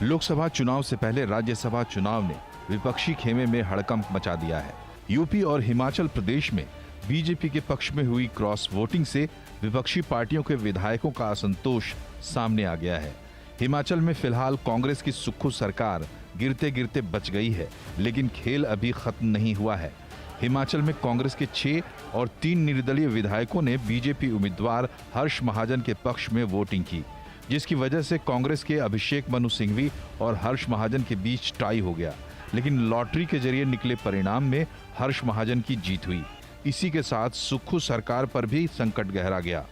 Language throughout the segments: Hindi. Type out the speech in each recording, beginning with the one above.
लोकसभा चुनाव से पहले राज्यसभा चुनाव ने विपक्षी खेमे में हड़कंप मचा दिया है। यूपी और हिमाचल प्रदेश में बीजेपी के पक्ष में हुई क्रॉस वोटिंग से विपक्षी पार्टियों के विधायकों का असंतोष सामने आ गया है। हिमाचल में फिलहाल कांग्रेस की सुक्खू सरकार गिरते गिरते बच गई है, लेकिन खेल अभी खत्म नहीं हुआ है। हिमाचल में कांग्रेस के 6 और 3 निर्दलीय विधायकों ने बीजेपी उम्मीदवार हर्ष महाजन के पक्ष में वोटिंग की, जिसकी वजह से कांग्रेस के अभिषेक मनु सिंघवी और हर्ष महाजन के बीच टाई हो गया। लेकिन लॉटरी के जरिए निकले परिणाम में हर्ष महाजन की जीत हुई। इसी के साथ सुक्खू सरकार पर भी संकट गहरा गया।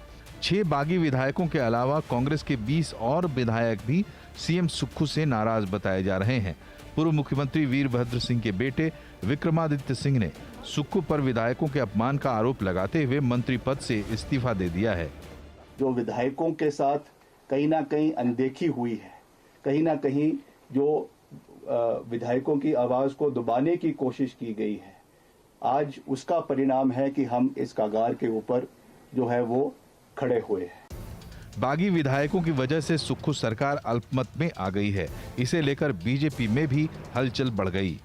6 बागी विधायकों के अलावा कांग्रेस के 20 और विधायक भी सीएम सुक्खू से नाराज बताए जा रहे हैं। पूर्व मुख्यमंत्री वीरभद्र सिंह के बेटे विक्रमादित्य सिंह ने सुक्खू पर विधायकों के अपमान का आरोप लगाते हुए मंत्री पद से इस्तीफा दे दिया है। जो विधायकों के साथ कहीं ना कहीं अनदेखी हुई है, कहीं ना कहीं जो विधायकों की आवाज को दबाने की कोशिश की गई है, आज उसका परिणाम है कि हम इस कगार के ऊपर जो है वो खड़े हुए हैं। बागी विधायकों की वजह से सुक्खू सरकार अल्पमत में आ गई है। इसे लेकर बीजेपी में भी हलचल बढ़ गई।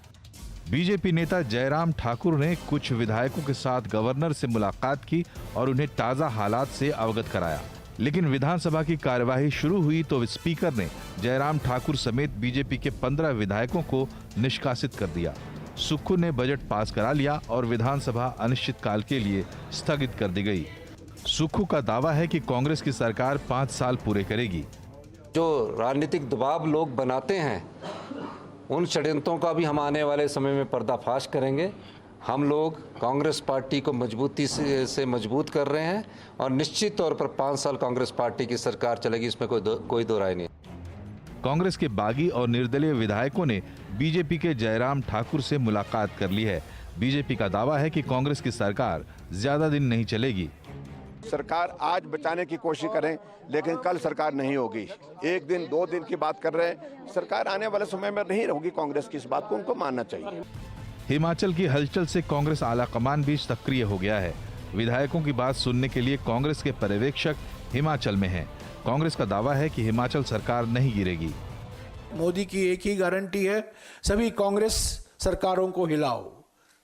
बीजेपी नेता जयराम ठाकुर ने कुछ विधायकों के साथ गवर्नर से मुलाकात की और उन्हें ताजा हालात से अवगत कराया। लेकिन विधानसभा की कार्यवाही शुरू हुई तो स्पीकर ने जयराम ठाकुर समेत बीजेपी के 15 विधायकों को निष्कासित कर दिया। सुक्खू ने बजट पास करा लिया और विधानसभा अनिश्चितकाल के लिए स्थगित कर दी गई। सुक्खू का दावा है कि कांग्रेस की सरकार 5 साल पूरे करेगी। जो राजनीतिक दबाव लोग बनाते हैं, उन षड्यंत्रों का भी हम आने वाले समय में पर्दाफाश करेंगे। हम लोग कांग्रेस पार्टी को मजबूती से मजबूत कर रहे हैं और निश्चित तौर पर 5 साल कांग्रेस पार्टी की सरकार चलेगी, इसमें कोई दो राय नहीं। कांग्रेस के बागी और निर्दलीय विधायकों ने बीजेपी के जयराम ठाकुर से मुलाकात कर ली है। बीजेपी का दावा है कि कांग्रेस की सरकार ज्यादा दिन नहीं चलेगी। सरकार आज बचाने की कोशिश करें, लेकिन कल सरकार नहीं होगी। 1 दिन 2 दिन की बात कर रहे हैं, सरकार आने वाले समय में नहीं होगी कांग्रेस की। इस बात को उनको मानना चाहिए। हिमाचल की हलचल से कांग्रेस आलाकमान भी सक्रिय हो गया है। विधायकों की बात सुनने के लिए कांग्रेस के पर्यवेक्षक हिमाचल में हैं। कांग्रेस का दावा है कि हिमाचल सरकार नहीं गिरेगी। मोदी की एक ही गारंटी है, सभी कांग्रेस सरकारों को हिलाओ,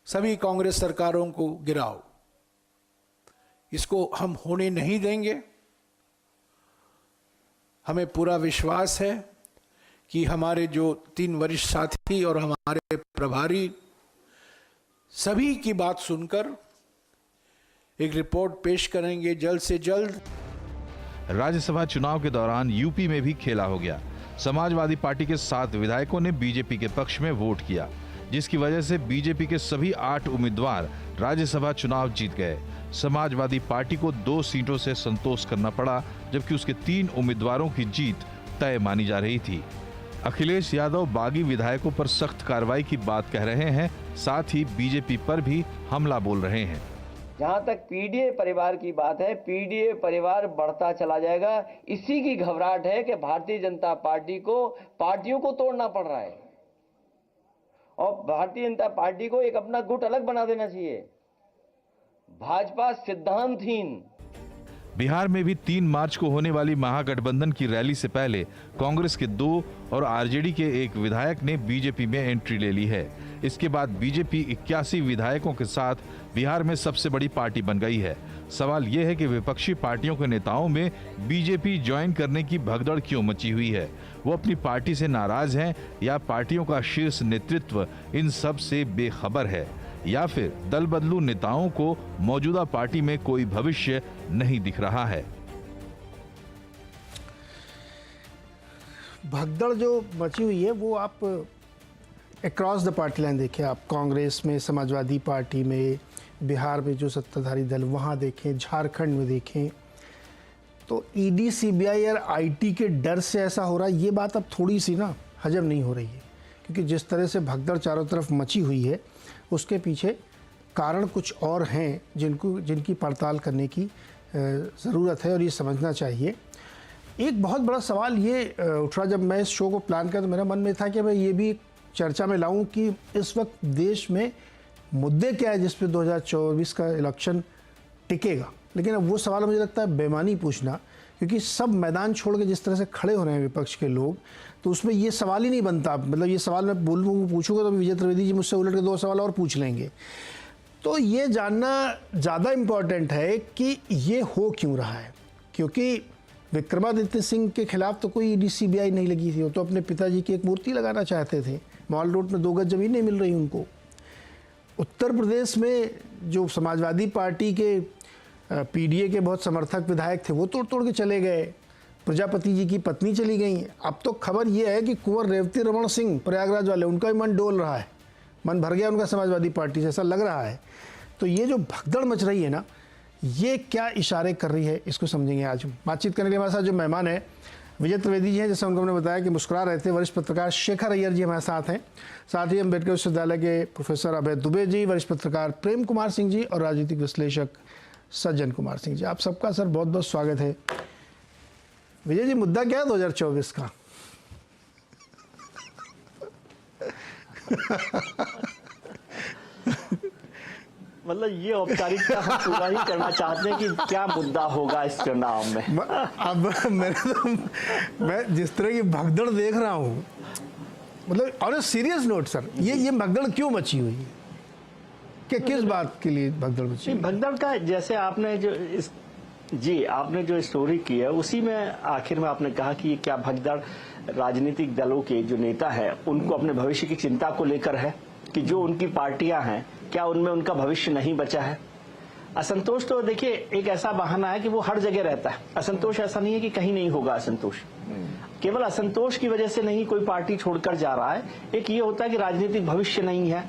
सभी कांग्रेस सरकारों को गिराओ। इसको हम होने नहीं देंगे। हमें पूरा विश्वास है कि हमारे जो 3 वरिष्ठ साथी और हमारे प्रभारी सभी की बात सुनकर एक रिपोर्ट पेश करेंगे जल्द से जल्द। राज्यसभा चुनाव के दौरान यूपी में भी खेला हो गया। समाजवादी पार्टी के 7 विधायकों ने बीजेपी के पक्ष में वोट किया, जिसकी वजह से बीजेपी के सभी 8 उम्मीदवार राज्यसभा चुनाव जीत गए। समाजवादी पार्टी को 2 सीटों से संतोष करना पड़ा, जबकि उसके 3 उम्मीदवारों की जीत तय मानी जा रही थी। अखिलेश यादव बागी विधायकों पर सख्त कार्रवाई की बात कह रहे हैं, साथ ही बीजेपी पर भी हमला बोल रहे हैं। जहां तक पीडीए परिवार की बात है, पीडीए परिवार बढ़ता चला जाएगा। इसी की घबराहट है कि भारतीय जनता पार्टी को पार्टियों को तोड़ना पड़ रहा है और भारतीय जनता पार्टी को एक अपना गुट अलग बना देना चाहिए। भाजपा सिद्धांतहीन। बिहार में भी 3 मार्च को होने वाली महागठबंधन की रैली से पहले कांग्रेस के 2 और आरजेडी के 1 विधायक ने बीजेपी में एंट्री ले ली है। इसके बाद बीजेपी 81 विधायकों के साथ बिहार में सबसे बड़ी पार्टी बन गई है। सवाल यह है कि विपक्षी पार्टियों के नेताओं में बीजेपी ज्वाइन करने की भगदड़ क्यों मची हुई है? वो अपनी पार्टी से नाराज हैं या पार्टियों का शीर्ष नेतृत्व इन सब से बेखबर है, या फिर दल बदलू नेताओं को मौजूदा पार्टी में कोई भविष्य नहीं दिख रहा है? भगदड़ जो मची हुई है वो आप अक्रॉस द पार्टी लाइन देखें। आप कांग्रेस में, समाजवादी पार्टी में, बिहार में जो सत्ताधारी दल वहाँ देखें, झारखंड में देखें, तो ईडी, सीबीआई और आईटी के डर से ऐसा हो रहा है। ये बात अब थोड़ी सी ना हजम नहीं हो रही है, क्योंकि जिस तरह से भगदड़ चारों तरफ मची हुई है उसके पीछे कारण कुछ और हैं जिनकी पड़ताल करने की ज़रूरत है और ये समझना चाहिए। एक बहुत बड़ा सवाल ये उठ रहा, जब मैं इस शो को प्लान किया तो मेरे मन में था कि मैं ये भी चर्चा में लाऊं कि इस वक्त देश में मुद्दे क्या है जिस पे 2024 का इलेक्शन टिकेगा। लेकिन अब वो सवाल मुझे लगता है बेमानी पूछना, क्योंकि सब मैदान छोड़ के जिस तरह से खड़े हो रहे हैं विपक्ष के लोग, तो उसमें ये सवाल ही नहीं बनता। मतलब ये सवाल मैं पूछूंगा तो विजय त्रिवेदी जी मुझसे उलट के 2 सवाल और पूछ लेंगे। तो ये जानना ज़्यादा इम्पॉर्टेंट है कि ये हो क्यों रहा है, क्योंकि विक्रमादित्य सिंह के खिलाफ तो कोई ईडी सीबीआई नहीं लगी थी। वो तो अपने पिताजी की एक मूर्ति लगाना चाहते थे, मॉल रोड में 2 गज जमीन नहीं मिल रही उनको। उत्तर प्रदेश में जो समाजवादी पार्टी के पीडीए के बहुत समर्थक विधायक थे वो तोड़ के चले गए, प्रजापति जी की पत्नी चली गई। अब तो खबर ये है कि कुंवर रेवती रमन सिंह प्रयागराज वाले, उनका भी मन डोल रहा है, मन भर गया उनका समाजवादी पार्टी से, ऐसा लग रहा है। तो ये जो भगदड़ मच रही है ना, ये क्या इशारे कर रही है, इसको समझेंगे आज। बातचीत करने के लिए हमारे साथ जो मेहमान है विजय त्रिवेदी जी हैं, जैसे उनको हमने बताया कि मुस्कुरा रहे थे। वरिष्ठ पत्रकार शेखर अय्यर जी हमारे साथ हैं, साथ ही अम्बेडकर विश्वविद्यालय के प्रोफेसर अभय दुबे जी, वरिष्ठ पत्रकार प्रेम कुमार सिंह जी और राजनीतिक विश्लेषक सज्जन कुमार सिंह जी। आप सबका सर बहुत बहुत स्वागत है। विजय जी, मुद्दा क्या है 2024 का? मतलब ये औपचारिकता हम पूरा ही करना चाहते हैं कि क्या मुद्दा होगा इस चुनाव में। अब मैं जिस तरह की भगदड़ देख रहा हूँ, मतलब on a serious note sir, ये भगदड़ क्यों मची हुई है, कि किस बात के लिए भगदड़ मची? भगदड़ का जैसे आपने आपने जो स्टोरी की है उसी में आखिर में आपने कहा कि क्या भगदड़ राजनीतिक दलों के जो नेता है उनको अपने भविष्य की चिंता को लेकर है, कि जो उनकी पार्टियां हैं क्या उनमें उनका भविष्य नहीं बचा है। असंतोष तो देखिए एक ऐसा बहाना है कि वो हर जगह रहता है। असंतोष ऐसा नहीं है कि कहीं नहीं होगा असंतोष, केवल असंतोष की वजह से नहीं कोई पार्टी छोड़कर जा रहा है। एक ये होता है कि राजनीतिक भविष्य नहीं है,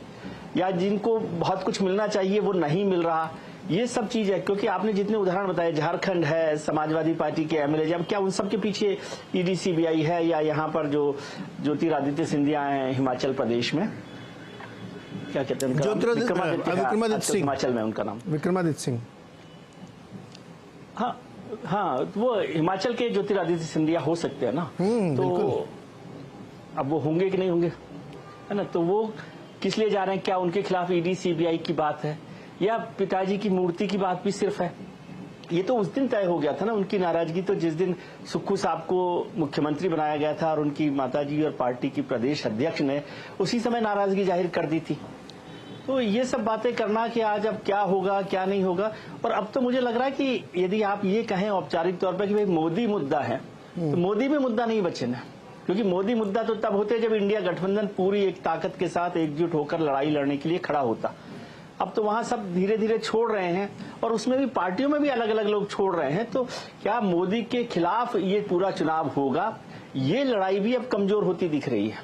या जिनको बहुत कुछ मिलना चाहिए वो नहीं मिल रहा, ये सब चीज है। क्योंकि आपने जितने उदाहरण बताए, झारखंड है, समाजवादी पार्टी के एमएलए, अब क्या उन सब के पीछे ईडी सीबीआई है, या यहाँ पर जो ज्योतिरादित्य सिंधिया हैं हिमाचल प्रदेश में, क्या कहते हैं विक्रमादित्य सिंह, हिमाचल में उनका नाम विक्रमादित्य सिंह। हाँ, वो हिमाचल के ज्योतिरादित्य सिंधिया हो सकते हैं ना। तो अब वो होंगे कि नहीं होंगे, है ना। तो वो किस लिए जा रहे हैं? क्या उनके खिलाफ ईडी सीबीआई की बात है, या पिताजी की मूर्ति की बात भी सिर्फ है? ये तो उस दिन तय हो गया था ना उनकी नाराजगी। तो जिस दिन सुक्खू साहब को मुख्यमंत्री बनाया गया था और उनकी माताजी और पार्टी की प्रदेश अध्यक्ष ने उसी समय नाराजगी जाहिर कर दी थी। तो ये सब बातें करना कि आज अब क्या होगा क्या नहीं होगा। और अब तो मुझे लग रहा है कि यदि आप ये कहें औपचारिक तौर पर कि भाई मोदी मुद्दा है, तो मोदी में मुद्दा नहीं बचे ना, क्योंकि मोदी मुद्दा तो तब होते जब इंडिया गठबंधन पूरी एक ताकत के साथ एकजुट होकर लड़ाई लड़ने के लिए खड़ा होता। अब तो वहां सब धीरे धीरे छोड़ रहे हैं, और उसमें भी पार्टियों में भी अलग अलग लोग छोड़ रहे हैं। तो क्या मोदी के खिलाफ ये पूरा चुनाव होगा? ये लड़ाई भी अब कमजोर होती दिख रही है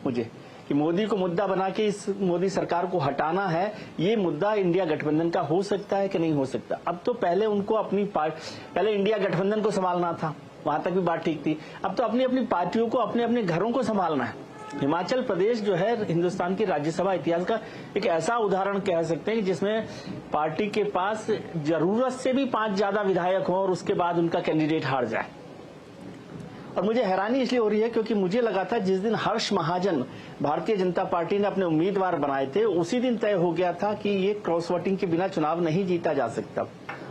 मुझे, कि मोदी को मुद्दा बना के इस मोदी सरकार को हटाना है। ये मुद्दा इंडिया गठबंधन का हो सकता है कि नहीं हो सकता? अब तो पहले उनको पहले इंडिया गठबंधन को संभालना था, वहां तक भी बात ठीक थी। अब तो अपनी अपनी पार्टियों को, अपने अपने घरों को संभालना है। हिमाचल प्रदेश जो है हिंदुस्तान की राज्यसभा इतिहास का एक ऐसा उदाहरण कह सकते हैं जिसमें पार्टी के पास जरूरत से भी 5 ज्यादा विधायक हों और उसके बाद उनका कैंडिडेट हार जाए। और मुझे हैरानी इसलिए हो रही है क्योंकि मुझे लगा था जिस दिन हर्ष महाजन भारतीय जनता पार्टी ने अपने उम्मीदवार बनाए थे, उसी दिन तय हो गया था कि ये क्रॉस वोटिंग के बिना चुनाव नहीं जीता जा सकता।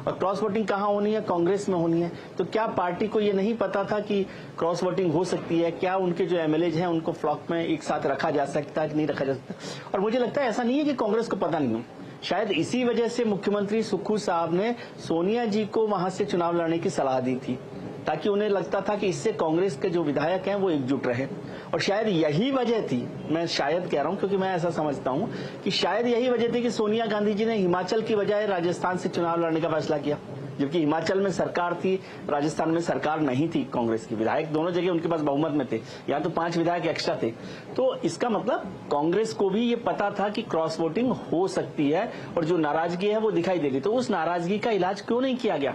और क्रॉस वोटिंग कहाँ होनी है? कांग्रेस में होनी है। तो क्या पार्टी को ये नहीं पता था कि क्रॉस वोटिंग हो सकती है? क्या उनके जो एमएलए हैं उनको फ्लॉक में एक साथ रखा जा सकता है कि नहीं रखा जा सकता? और मुझे लगता है ऐसा नहीं है कि कांग्रेस को पता नहीं हो। शायद इसी वजह से मुख्यमंत्री सुक्खू साहब ने सोनिया जी को वहां से चुनाव लड़ने की सलाह दी थी, ताकि उन्हें लगता था कि इससे कांग्रेस के जो विधायक हैं वो एकजुट रहे। और शायद यही वजह थी, मैं शायद कह रहा हूं क्योंकि मैं ऐसा समझता हूं कि शायद यही वजह थी कि सोनिया गांधी जी ने हिमाचल की बजाय राजस्थान से चुनाव लड़ने का फैसला किया, जबकि हिमाचल में सरकार थी, राजस्थान में सरकार नहीं थी। कांग्रेस की विधायक दोनों जगह उनके पास बहुमत में थे, यहाँ तो 5 विधायक एक्स्ट्रा थे। तो इसका मतलब कांग्रेस को भी ये पता था कि क्रॉस वोटिंग हो सकती है और जो नाराजगी है वो दिखाई दे रही। तो उस नाराजगी का इलाज क्यों नहीं किया गया?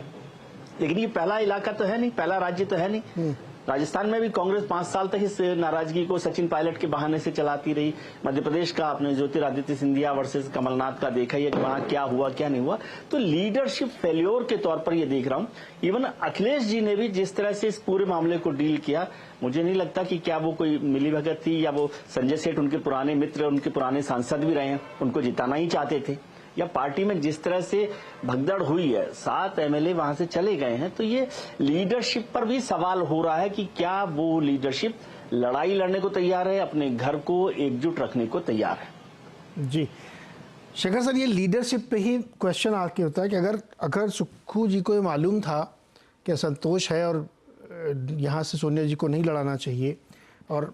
लेकिन ये पहला इलाका तो है नहीं, पहला राज्य तो है नहीं। राजस्थान में भी कांग्रेस 5 साल तक इस नाराजगी को सचिन पायलट के बहाने से चलाती रही। मध्य प्रदेश का आपने ज्योतिरादित्य सिंधिया वर्सेस कमलनाथ का देखा ही है कि वहां क्या हुआ क्या नहीं हुआ। तो लीडरशिप फेल्योर के तौर पर ये देख रहा हूं। इवन अखिलेश जी ने भी जिस तरह से इस पूरे मामले को डील किया, मुझे नहीं लगता कि क्या वो कोई मिलीभगत थी, या वो संजय सेठ उनके पुराने मित्र, उनके पुराने सांसद भी रहे हैं, उनको जिताना ही चाहते थे। या पार्टी में जिस तरह से भगदड़ हुई है, 7 एमएलए वहां से चले गए हैं, तो ये लीडरशिप पर भी सवाल हो रहा है कि क्या वो लीडरशिप लड़ाई लड़ने को तैयार है, अपने घर को एकजुट रखने को तैयार है। जी शेखर सर, ये लीडरशिप पे ही क्वेश्चन आके होता है कि अगर सुक्खू जी को ये मालूम था कि संतोष है और यहाँ से सोनिया जी को नहीं लड़ाना चाहिए, और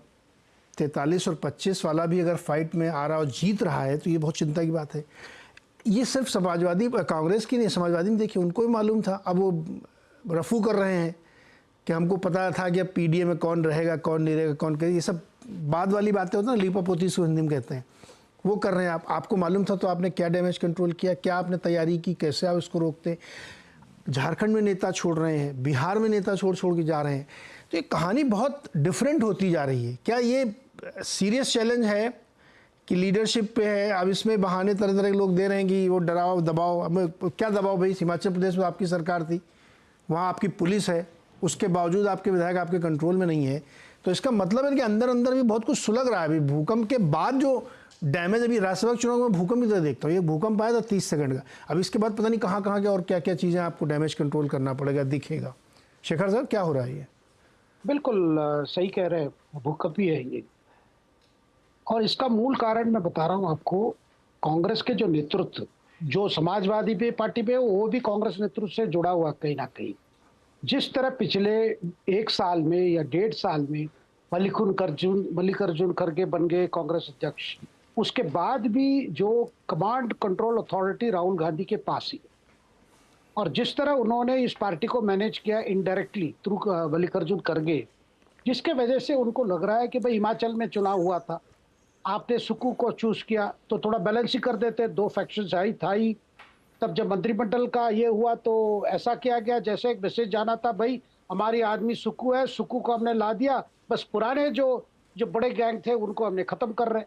43 और 25 वाला भी अगर फाइट में आ रहा और जीत रहा है, तो ये बहुत चिंता की बात है। ये सिर्फ समाजवादी कांग्रेस की नहीं, समाजवादी में देखिए उनको भी मालूम था। अब वो रफू कर रहे हैं कि हमको पता था कि अब पीडीए में कौन रहेगा, कौन नहीं रहेगा, कौन करेगा, ये सब बाद वाली बातें होती हैं ना, लीपापोती से हिंदी में कहते हैं, वो कर रहे हैं। आपको मालूम था तो आपने क्या डैमेज कंट्रोल किया, क्या आपने तैयारी की, कैसे आप इसको रोकते। झारखंड में नेता छोड़ रहे हैं, बिहार में नेता छोड़ के जा रहे हैं, तो ये कहानी बहुत डिफरेंट होती जा रही है। क्या ये सीरियस चैलेंज है कि लीडरशिप पे है? अब इसमें बहाने तरह तरह के लोग दे रहे हैं कि वो डराओ दबाओ। अब क्या दबाओ भाई, हिमाचल प्रदेश में आपकी सरकार थी, वहाँ आपकी पुलिस है, उसके बावजूद आपके विधायक आपके कंट्रोल में नहीं है। तो इसका मतलब है कि अंदर अंदर भी बहुत कुछ सुलग रहा है। अभी भूकंप के बाद जो डैमेज, अभी राज्यसभा चुनाव में भूकंप की तरह देखता हूँ, ये भूकंप आया था 30 सेकंड का, अब इसके बाद पता नहीं कहाँ कहाँ के और क्या क्या चीज़ें आपको डैमेज कंट्रोल करना पड़ेगा, दिखेगा। शेखर सर, क्या हो रहा है ये? बिल्कुल सही कह रहे हैं, भूकंप ही है ये। और इसका मूल कारण मैं बता रहा हूँ आपको, कांग्रेस के जो नेतृत्व, जो समाजवादी भी पार्टी पे, वो भी कांग्रेस नेतृत्व से जुड़ा हुआ कहीं ना कहीं। जिस तरह पिछले 1 साल में या 1.5 साल में मल्लिकार्जुन खड़गे बन गए कांग्रेस अध्यक्ष, उसके बाद भी जो command control authority Rahul Gandhi के पास ही, और जिस तरह उन्होंने इस पार्टी को मैनेज किया इनडायरेक्टली थ्रू मल्लिकार्जुन खड़गे, जिसके वजह से उनको लग रहा है कि भाई हिमाचल में चुनाव हुआ था, आपने सुक्खू को चूज किया तो थोड़ा बैलेंस ही कर देते, 2 फैक्शन था ही। तब जब मंत्रिमंडल का ये हुआ तो ऐसा किया गया जैसे एक मैसेज जाना था, भाई हमारी आदमी सुक्खू है, सुक्खू को हमने ला दिया, बस पुराने जो बड़े गैंग थे उनको हमने खत्म कर रहे।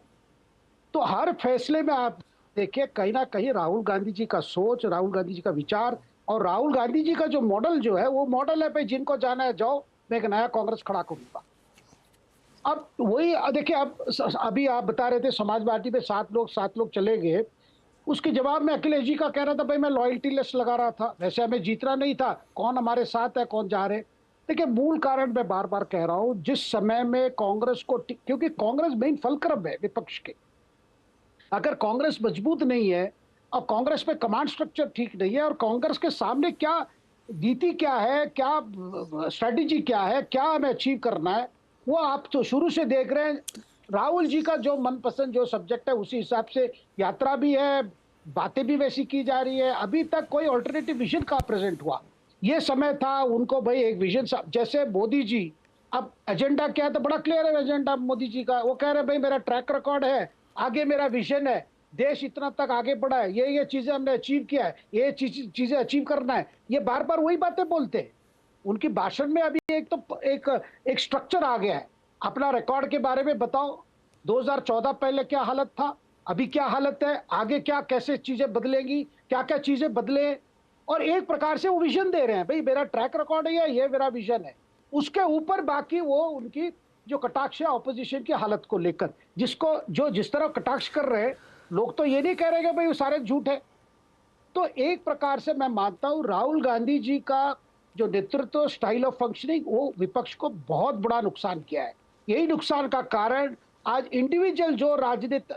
तो हर फैसले में आप देखिए कहीं ना कहीं राहुल गांधी जी का सोच, राहुल गांधी जी का विचार और राहुल गांधी जी का जो मॉडल जो है, वो मॉडल है भाई जिनको जाना है जाओ, मैं एक नया कांग्रेस खड़ा करूंगा। अब वही देखिए, अब अभी आप बता रहे थे समाजवादी पे 7 लोग चले गए, उसके जवाब में अखिलेश जी का कह रहा था भाई मैं लॉयल्टी लेस लगा रहा था, वैसे हमें जीतना नहीं था, कौन हमारे साथ है कौन जा रहे। देखिए मूल कारण मैं बार बार कह रहा हूं, जिस समय में कांग्रेस को, क्योंकि कांग्रेस मेन फलक्रम है विपक्ष के, अगर कांग्रेस मजबूत नहीं है और कांग्रेस में कमांड स्ट्रक्चर ठीक नहीं है और कांग्रेस के सामने क्या नीति क्या है, क्या स्ट्रेटेजी क्या है, क्या हमें अचीव करना है, वो आप तो शुरू से देख रहे हैं। राहुल जी का जो मनपसंद जो सब्जेक्ट है उसी हिसाब से यात्रा भी है, बातें भी वैसी की जा रही है। अभी तक कोई ऑल्टरनेटिव विजन कहाँ प्रेजेंट हुआ? ये समय था उनको भाई एक विजन, जैसे मोदी जी, अब एजेंडा क्या है तो बड़ा क्लियर है एजेंडा मोदी जी का, वो कह रहे हैं भाई मेरा ट्रैक रिकॉर्ड है, आगे मेरा विजन है, देश इतना तक आगे बढ़ा है, ये चीजें हमने अचीव किया है, ये चीजें अचीव करना है, ये बार बार वही बातें बोलते हैं। उनकी भाषण में अभी एक स्ट्रक्चर आ गया है, अपना रिकॉर्ड के बारे में बताओ, 2014 पहले क्या हालत था, अभी क्या हालत है, आगे क्या कैसे चीजें बदलेंगी, क्या क्या चीजें बदले, और एक प्रकार से वो विजन दे रहे हैं, भाई मेरा ट्रैक रिकॉर्ड है, ये मेरा विजन है। उसके ऊपर बाकी वो उनकी जो कटाक्ष है ऑपोजिशन की हालत को लेकर, जिसको जो जिस तरह कटाक्ष कर रहे हैं लोग, तो ये नहीं कह रहे कि भाई वो सारे झूठ है। तो एक प्रकार से मैं मानता हूं राहुल गांधी जी का जो नेतृत्व, स्टाइल ऑफ फंक्शनिंग, वो विपक्ष को बहुत बड़ा नुकसान किया है। यही नुकसान का कारण आज इंडिविजुअल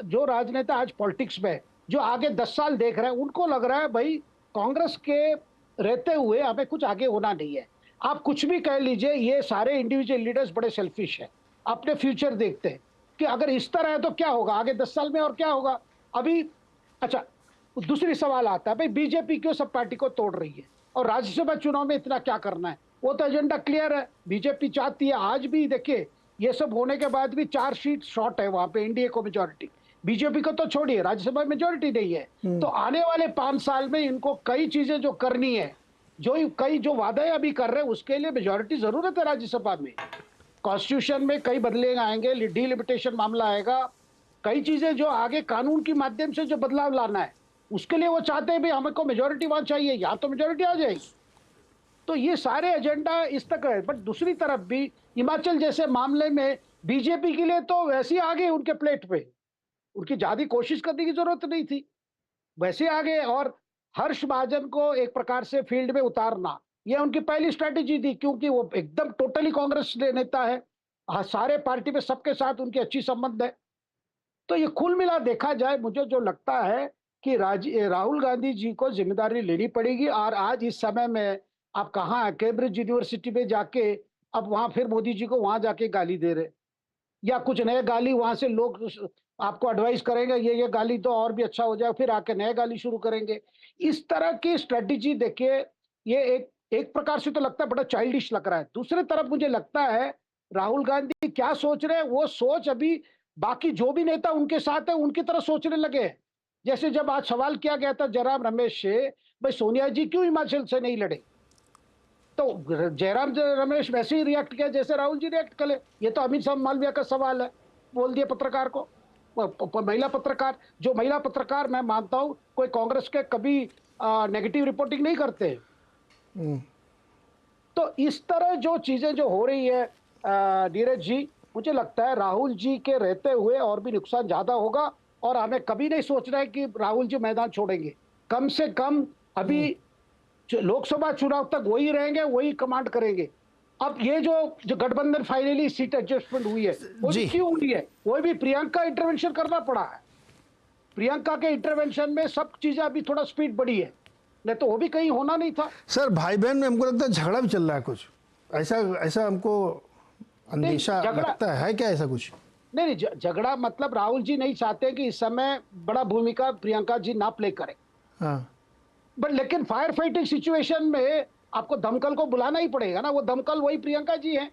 जो राजनेता आज पॉलिटिक्स में जो आगे 10 साल देख रहे हैं, उनको लग रहा है भाई कांग्रेस के रहते हुए हमें कुछ आगे होना नहीं है। आप कुछ भी कह लीजिए, ये सारे इंडिविजुअल लीडर्स बड़े सेल्फिश हैं, अपने फ्यूचर देखते हैं कि अगर इस तरह है तो क्या होगा आगे 10 साल में, और क्या होगा अभी। अच्छा, दूसरी सवाल आता है भाई बीजेपी क्यों सब पार्टी को तोड़ रही है और राज्यसभा चुनाव में इतना क्या करना है? वो तो एजेंडा क्लियर है, बीजेपी चाहती है। आज भी देखिए ये सब होने के बाद भी 4 सीट शॉर्ट है वहां पे एनडीए को मेजोरिटी, बीजेपी को तो छोड़िए, राज्यसभा मेजोरिटी नहीं है। तो आने वाले 5 साल में इनको कई चीजें जो करनी है, जो वादे अभी कर रहे हैं, उसके लिए मेजोरिटी जरूरत है राज्यसभा में। कॉन्स्टिट्यूशन में कई बदले आएंगे, डिलिमिटेशन मामला आएगा, कई चीजें जो आगे कानून के माध्यम से जो बदलाव लाना है, उसके लिए वो चाहते हैं भाई हमको मेजोरिटी वहां चाहिए, या तो मेजोरिटी आ जाएगी। तो ये सारे एजेंडा इस तक है। बट दूसरी तरफ भी हिमाचल जैसे मामले में बीजेपी के लिए तो वैसे ही आगे उनके प्लेट पे, उनकी ज्यादा कोशिश करने की जरूरत नहीं थी। वैसे आगे, और हर्ष महाजन को एक प्रकार से फील्ड में उतारना, यह उनकी पहली स्ट्रेटेजी थी, क्योंकि वो एकदम टोटली कांग्रेस नेता है, सारे पार्टी में सबके साथ उनकी अच्छी संबंध है। तो ये कुल मिला देखा जाए, मुझे जो लगता है कि राहुल गांधी जी को जिम्मेदारी लेनी पड़ेगी। और आज इस समय में आप कहाँ है, कैम्ब्रिज यूनिवर्सिटी में जाके अब वहां फिर मोदी जी को वहां जाके गाली दे रहे, या कुछ नए गाली वहां से लोग आपको एडवाइस करेंगे, ये गाली तो और भी अच्छा हो जाए, फिर आके नए गाली शुरू करेंगे। इस तरह की स्ट्रेटेजी देखिए, ये एक प्रकार से तो लगता है बड़ा चाइल्डिश लग रहा है। दूसरी तरफ मुझे लगता है राहुल गांधी क्या सोच रहे हैं, वो सोच अभी बाकी जो भी नेता उनके साथ है उनकी तरह सोचने लगे हैं। जैसे जब आज सवाल किया गया था जयराम रमेश से, भाई सोनिया जी क्यों हिमाचल से नहीं लड़े, तो जयराम रमेश वैसे ही रिएक्ट किया जैसे राहुल जी रिएक्ट करे। ये तो अमित शाह मालविया का सवाल है, बोल दिया पत्रकार को, महिला पत्रकार, जो महिला पत्रकार मैं मानता हूं कोई कांग्रेस के कभी नेगेटिव रिपोर्टिंग नहीं करते। तो इस तरह जो चीजें जो हो रही है नीरज जी, मुझे लगता है राहुल जी के रहते हुए और भी नुकसान ज्यादा होगा, और हमें कभी नहीं सोचना है कि राहुल जी मैदान छोड़ेंगे। कम से कम अभी लोकसभा चुनाव तक वही रहेंगे, वही कमांड करेंगे। अब ये जो गठबंधन फाइनली सीट एडजस्टमेंट हुई है, वो भी क्यों हुई है, वो भी प्रियंका इंटरवेंशन करना पड़ा है। प्रियंका के इंटरवेंशन में सब चीजें अभी थोड़ा स्पीड बढ़ी है, नहीं तो वो भी कहीं होना नहीं था। सर भाई बहन में हमको लगता है झगड़ा भी चल रहा है कुछ, ऐसा हमको अंदेशा लगता है क्या ऐसा कुछ? नहीं, झगड़ा मतलब राहुल जी नहीं चाहते कि इस समय बड़ा भूमिका प्रियंका जी ना प्ले करें। हाँ। बट लेकिन फायर फाइटिंग सिचुएशन में आपको दमकल को बुलाना ही पड़ेगा ना, वो दमकल वही प्रियंका जी हैं।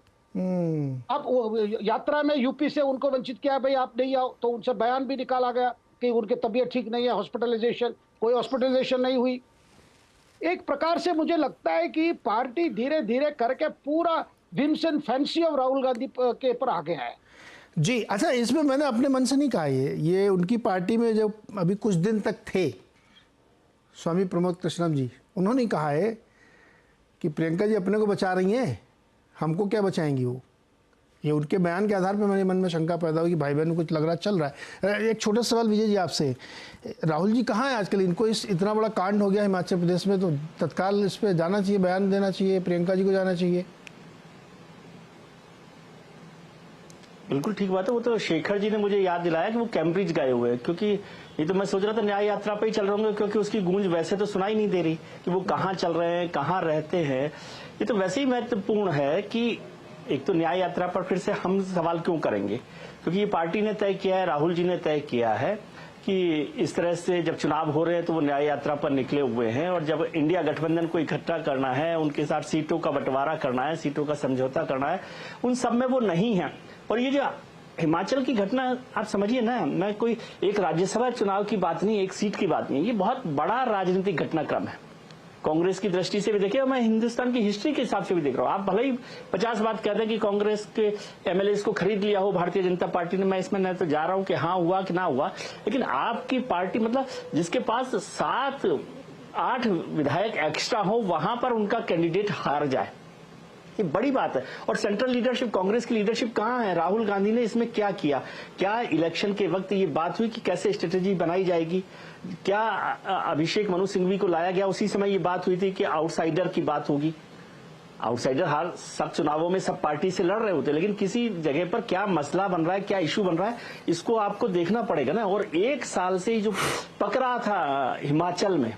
अब यात्रा में यूपी से उनको वंचित किया, भाई आप नहीं आओ, तो उनसे बयान भी निकाला गया कि उनकी तबीयत ठीक नहीं है, हॉस्पिटलाइजेशन, कोई हॉस्पिटलाइजेशन नहीं हुई। एक प्रकार से मुझे लगता है कि पार्टी धीरे धीरे करके पूरा whims and fancy of Rahul Gandhi के ऊपर आ गया है। जी अच्छा, इसमें मैंने अपने मन से नहीं कहा, ये उनकी पार्टी में जो अभी कुछ दिन तक थे स्वामी प्रमोद कृष्णम जी, उन्होंने कहा है कि प्रियंका जी अपने को बचा रही हैं, हमको क्या बचाएंगी वो। ये उनके बयान के आधार पर मेरे मन में शंका पैदा हुई कि भाई बहन को कुछ लग रहा चल रहा है। एक छोटा सवाल विजय जी आपसे, राहुल जी कहाँ हैं आजकल? इनको इतना बड़ा कांड हो गया हिमाचल प्रदेश में, तो तत्काल इस पर जाना चाहिए, बयान देना चाहिए, प्रियंका जी को जाना चाहिए। बिल्कुल ठीक बात है। वो तो शेखर जी ने मुझे याद दिलाया कि वो कैम्ब्रिज गए हुए हैं, क्योंकि ये तो मैं सोच रहा था न्याय यात्रा पे ही चल रहे होंगे, क्योंकि उसकी गूंज वैसे तो सुनाई नहीं दे रही कि वो कहाँ चल रहे हैं, कहाँ रहते हैं। ये तो वैसे ही महत्वपूर्ण है कि एक तो न्याय यात्रा पर फिर से हम सवाल क्यों करेंगे, क्योंकि ये पार्टी ने तय किया है, राहुल जी ने तय किया है कि इस तरह से जब चुनाव हो रहे हैं तो वो न्याय यात्रा पर निकले हुए हैं, और जब इंडिया गठबंधन को इकट्ठा करना है, उनके साथ सीटों का बंटवारा करना है, सीटों का समझौता करना है, उन सब में वो नहीं है। और ये जो हिमाचल की घटना आप समझिए ना, मैं कोई एक राज्यसभा चुनाव की बात नहीं, एक सीट की बात नहीं, ये बहुत बड़ा राजनीतिक घटनाक्रम है कांग्रेस की दृष्टि से भी देखिए, और मैं हिंदुस्तान की हिस्ट्री के हिसाब से भी देख रहा हूँ। आप भले ही 50 बात कहते हैं कि कांग्रेस के एमएलए को खरीद लिया हो भारतीय जनता पार्टी ने, मैं इसमें न तो जा रहा हूँ कि हाँ हुआ कि ना हुआ, लेकिन आपकी पार्टी मतलब जिसके पास 7-8 विधायक एक्स्ट्रा हो, वहां पर उनका कैंडिडेट हार जाए, ये बड़ी बात है। और सेंट्रल लीडरशिप, कांग्रेस की लीडरशिप कहाँ है? राहुल गांधी ने इसमें क्या किया? क्या इलेक्शन के वक्त ये बात हुई कि कैसे स्ट्रेटेजी बनाई जाएगी? क्या अभिषेक मनु सिंघवी को लाया गया, उसी समय ये बात हुई थी कि आउटसाइडर की बात होगी? आउटसाइडर हर सब चुनावों में सब पार्टी से लड़ रहे होते, लेकिन किसी जगह पर क्या मसला बन रहा है, क्या इशू बन रहा है, इसको आपको देखना पड़ेगा ना। और 1 साल से जो पकड़ा था हिमाचल में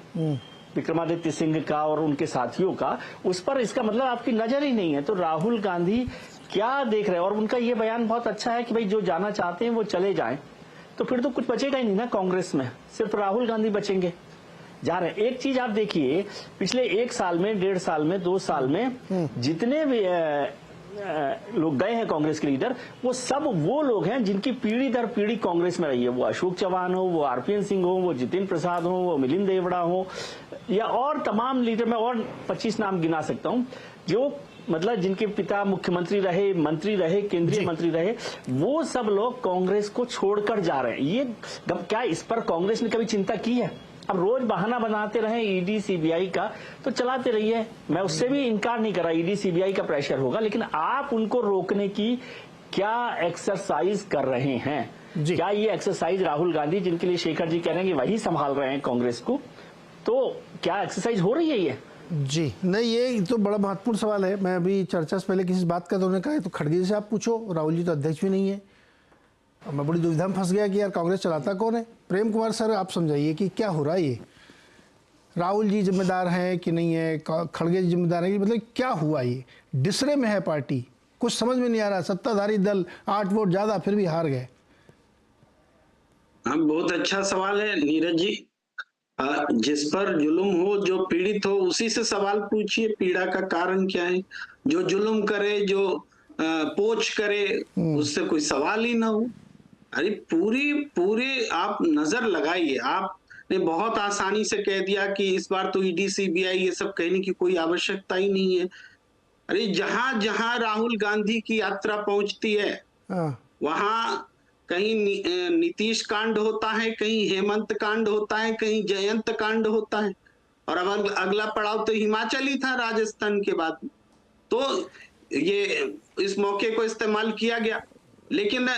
विक्रमादित्य सिंह का और उनके साथियों का, उस पर इसका मतलब आपकी नजर ही नहीं है। तो राहुल गांधी क्या देख रहे हैं? और उनका ये बयान बहुत अच्छा है कि भाई जो जाना चाहते हैं वो चले जाएं, तो फिर तो कुछ बचेगा ही नहीं ना कांग्रेस में, सिर्फ राहुल गांधी बचेंगे जा रहे हैं। एक चीज आप देखिए, पिछले 1 साल में, 1.5 साल में, 2 साल में जितने भी लोग गए हैं कांग्रेस के लीडर, वो सब वो लोग हैं जिनकी पीढ़ी दर पीढ़ी कांग्रेस में रही है। वो अशोक चौहान हो, वो आरपीएन सिंह हो, वो जितिन प्रसाद हो, वो मिलिंद देवड़ा हो, या और तमाम लीडर, मैं और 25 नाम गिना सकता हूं, जो मतलब जिनके पिता मुख्यमंत्री रहे, मंत्री रहे, केंद्रीय मंत्री रहे, वो सब लोग कांग्रेस को छोड़कर जा रहे हैं। ये क्या इस पर कांग्रेस ने कभी चिंता की है? अब रोज बहाना बनाते रहे ईडी सीबीआई का, तो चलाते रहिए, मैं उससे भी इनकार नहीं कर रहा, ईडी सीबीआई का प्रेशर होगा, लेकिन आप उनको रोकने की क्या एक्सरसाइज कर रहे हैं? जी। क्या ये एक्सरसाइज राहुल गांधी, जिनके लिए शेखर जी कह रहे हैं कि वही संभाल रहे हैं कांग्रेस को, तो क्या एक्सरसाइज हो रही है ये? जी नहीं, ये तो बड़ा महत्वपूर्ण सवाल है। मैं अभी चर्चा से पहले किसी से बात कर रहा, उन्होंने कहा तो खड़गे जी से आप पूछो, राहुल जी तो अध्यक्ष भी नहीं है। अब मैं बड़ी दुविधा में फंस गया कि यार कांग्रेस चलाता कौन है। प्रेम कुमार सर, आप समझाइए कि क्या हो रहा है ये, राहुल जी जिम्मेदार हैं कि नहीं है, खड़गे जी जिम्मेदार हैं कि मतलब क्या हुआ? ये डिसरे में है पार्टी, कुछ समझ में नहीं आ रहा। सत्ताधारी दल 8 वोट ज्यादा फिर भी हार गए। हाँ, बहुत अच्छा सवाल है नीरज जी। जिस पर जुल्म हो, जो पीड़ित हो, उसी से सवाल पूछिए, पीड़ा का कारण क्या है। जो जुल्म करे, जो पोच करे, उससे कोई सवाल ही ना हो। अरे पूरी आप नजर लगाइए। आपने बहुत आसानी से कह दिया कि इस बार तो ईडी सीबीआई ये सब कहने की कोई आवश्यकता ही नहीं है। अरे जहां जहां राहुल गांधी की यात्रा पहुंचती है वहां कहीं नीतीश कांड होता है, कहीं हेमंत कांड होता है, कहीं जयंत कांड होता है, और अब अगला पड़ाव तो हिमाचल ही था राजस्थान के बाद। तो ये इस मौके को इस्तेमाल किया गया। लेकिन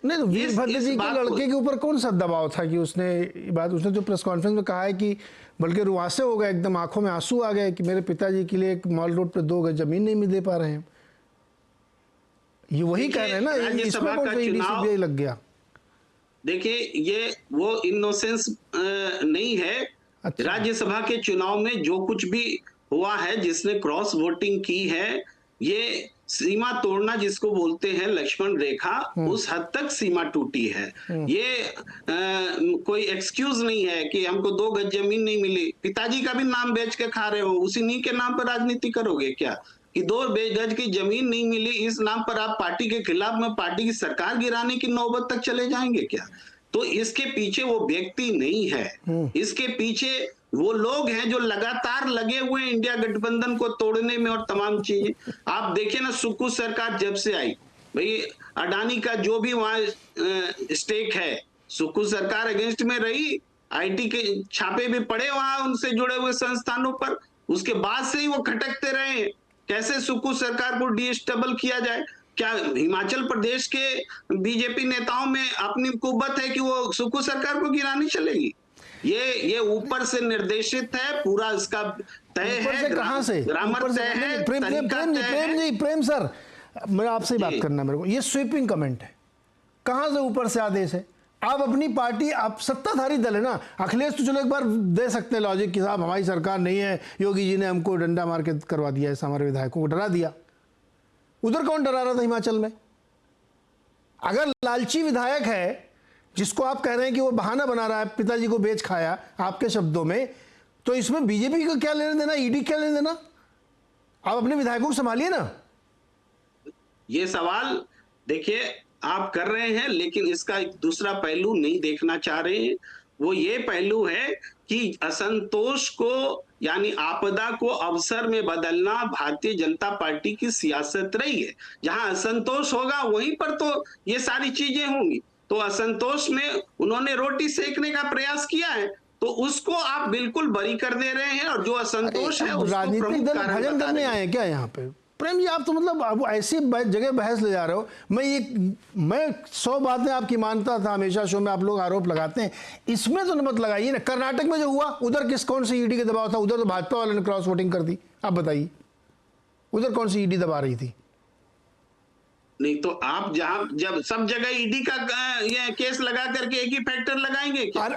नहीं तो वीरभद्र जी के लड़के के ऊपर कौन सा दबाव था कि उसने जो प्रेस कॉन्फ्रेंस में कहा है कि बल्कि रुआसे हो गए, एकदम आंखों में आंसू आ गए कि मेरे पिताजी के लिए एक मॉल रोड पे 2 गज जमीन नहीं दे पा रहे हैं। ये वही कह रहे हैं ना, इसमें कौन सा ईडी सीबीआई लग गया? देखिए, ये वो इनोसेंस नहीं है। अच्छा। राज्यसभा के चुनाव में जो कुछ भी हुआ है, जिसने क्रॉस वोटिंग की है, ये सीमा तोड़ना जिसको बोलते हैं लक्ष्मण रेखा, उस हद तक सीमा टूटी है। ये कोई एक्सक्यूज नहीं है कि हमको 2 गज जमीन नहीं मिली। पिताजी का भी नाम बेच के खा रहे हो, उसी नी के नाम पर राजनीति करोगे क्या? कि 2 गज की जमीन नहीं मिली, इस नाम पर आप पार्टी के खिलाफ में पार्टी की सरकार गिराने की नौबत तक चले जाएंगे क्या? तो इसके पीछे वो व्यक्ति नहीं है, इसके पीछे वो लोग हैं जो लगातार लगे हुए हैं इंडिया गठबंधन को तोड़ने में और तमाम चीजें। आप देखिए ना, सुक्खू सरकार जब से आई, भाई अडानी का जो भी वहां स्टेक है, सुक्खू सरकार अगेंस्ट में रही। आईटी के छापे भी पड़े वहां उनसे जुड़े हुए संस्थानों पर, उसके बाद से ही वो खटकते रहे कैसे सुक्खू सरकार को डिस्टेबल किया जाए। क्या हिमाचल प्रदेश के बीजेपी नेताओं में अपनी कुव्वत है कि वो सुक्खू सरकार को गिरानी चलेगी? ये ऊपर से निर्देशित है, पूरा इसका तय है। कहां से? ग्रामर तय है, प्रेम सर, मैं आपसे बात करना, मेरे को ये स्वीपिंग कमेंट है। कहां से ऊपर से आदेश है? आप अपनी पार्टी, आप सत्ताधारी दल है ना। अखिलेश तो चलो एक बार दे सकते हैं लॉजिक कि साहब हमारी सरकार नहीं है, योगी जी ने हमको डंडा मार के करवा दिया, ऐसा हमारे विधायकों को डरा दिया। उधर कौन डरा रहा था हिमाचल में? अगर लालची विधायक है जिसको आप कह रहे हैं कि वो बहाना बना रहा है, पिताजी को बेच खाया आपके शब्दों में, तो इसमें बीजेपी को क्या लेने देना, ईडी क्या लेने देना? आप अपने विधायकों को संभालिए ना। ये सवाल देखिए आप कर रहे हैं, लेकिन इसका एक दूसरा पहलू नहीं देखना चाह रहे हैं। वो ये पहलू है कि असंतोष को, यानी आपदा को अवसर में बदलना भारतीय जनता पार्टी की सियासत रही है। जहां असंतोष होगा वहीं पर तो ये सारी चीजें होंगी। तो असंतोष में उन्होंने रोटी सेकने का प्रयास किया है, तो उसको आप बिल्कुल बरी कर दे रे हैं, और जो असंतोष है उसको राजनीतिक दल भजन करने आए हैं क्या यहाँ पे? प्रेम जी, आप तो मतलब अब ऐसी जगह बहस ले जा रहे हो। मैं 100 बातें आपकी मानता था, हमेशा शो में आप लोग आरोप लगाते हैं, इसमें तो मत लगाइए ना। कर्नाटक में जो हुआ, उधर कौन सी ईडी का दबाव था? उधर तो भाजपा वालों ने क्रॉस वोटिंग कर दी। आप बताइए, उधर कौन सी ईडी दबा रही थी? नहीं तो आप जब सब जगह ईडी का ये केस लगा करके एक ही फैक्टर लगाएंगे क्या?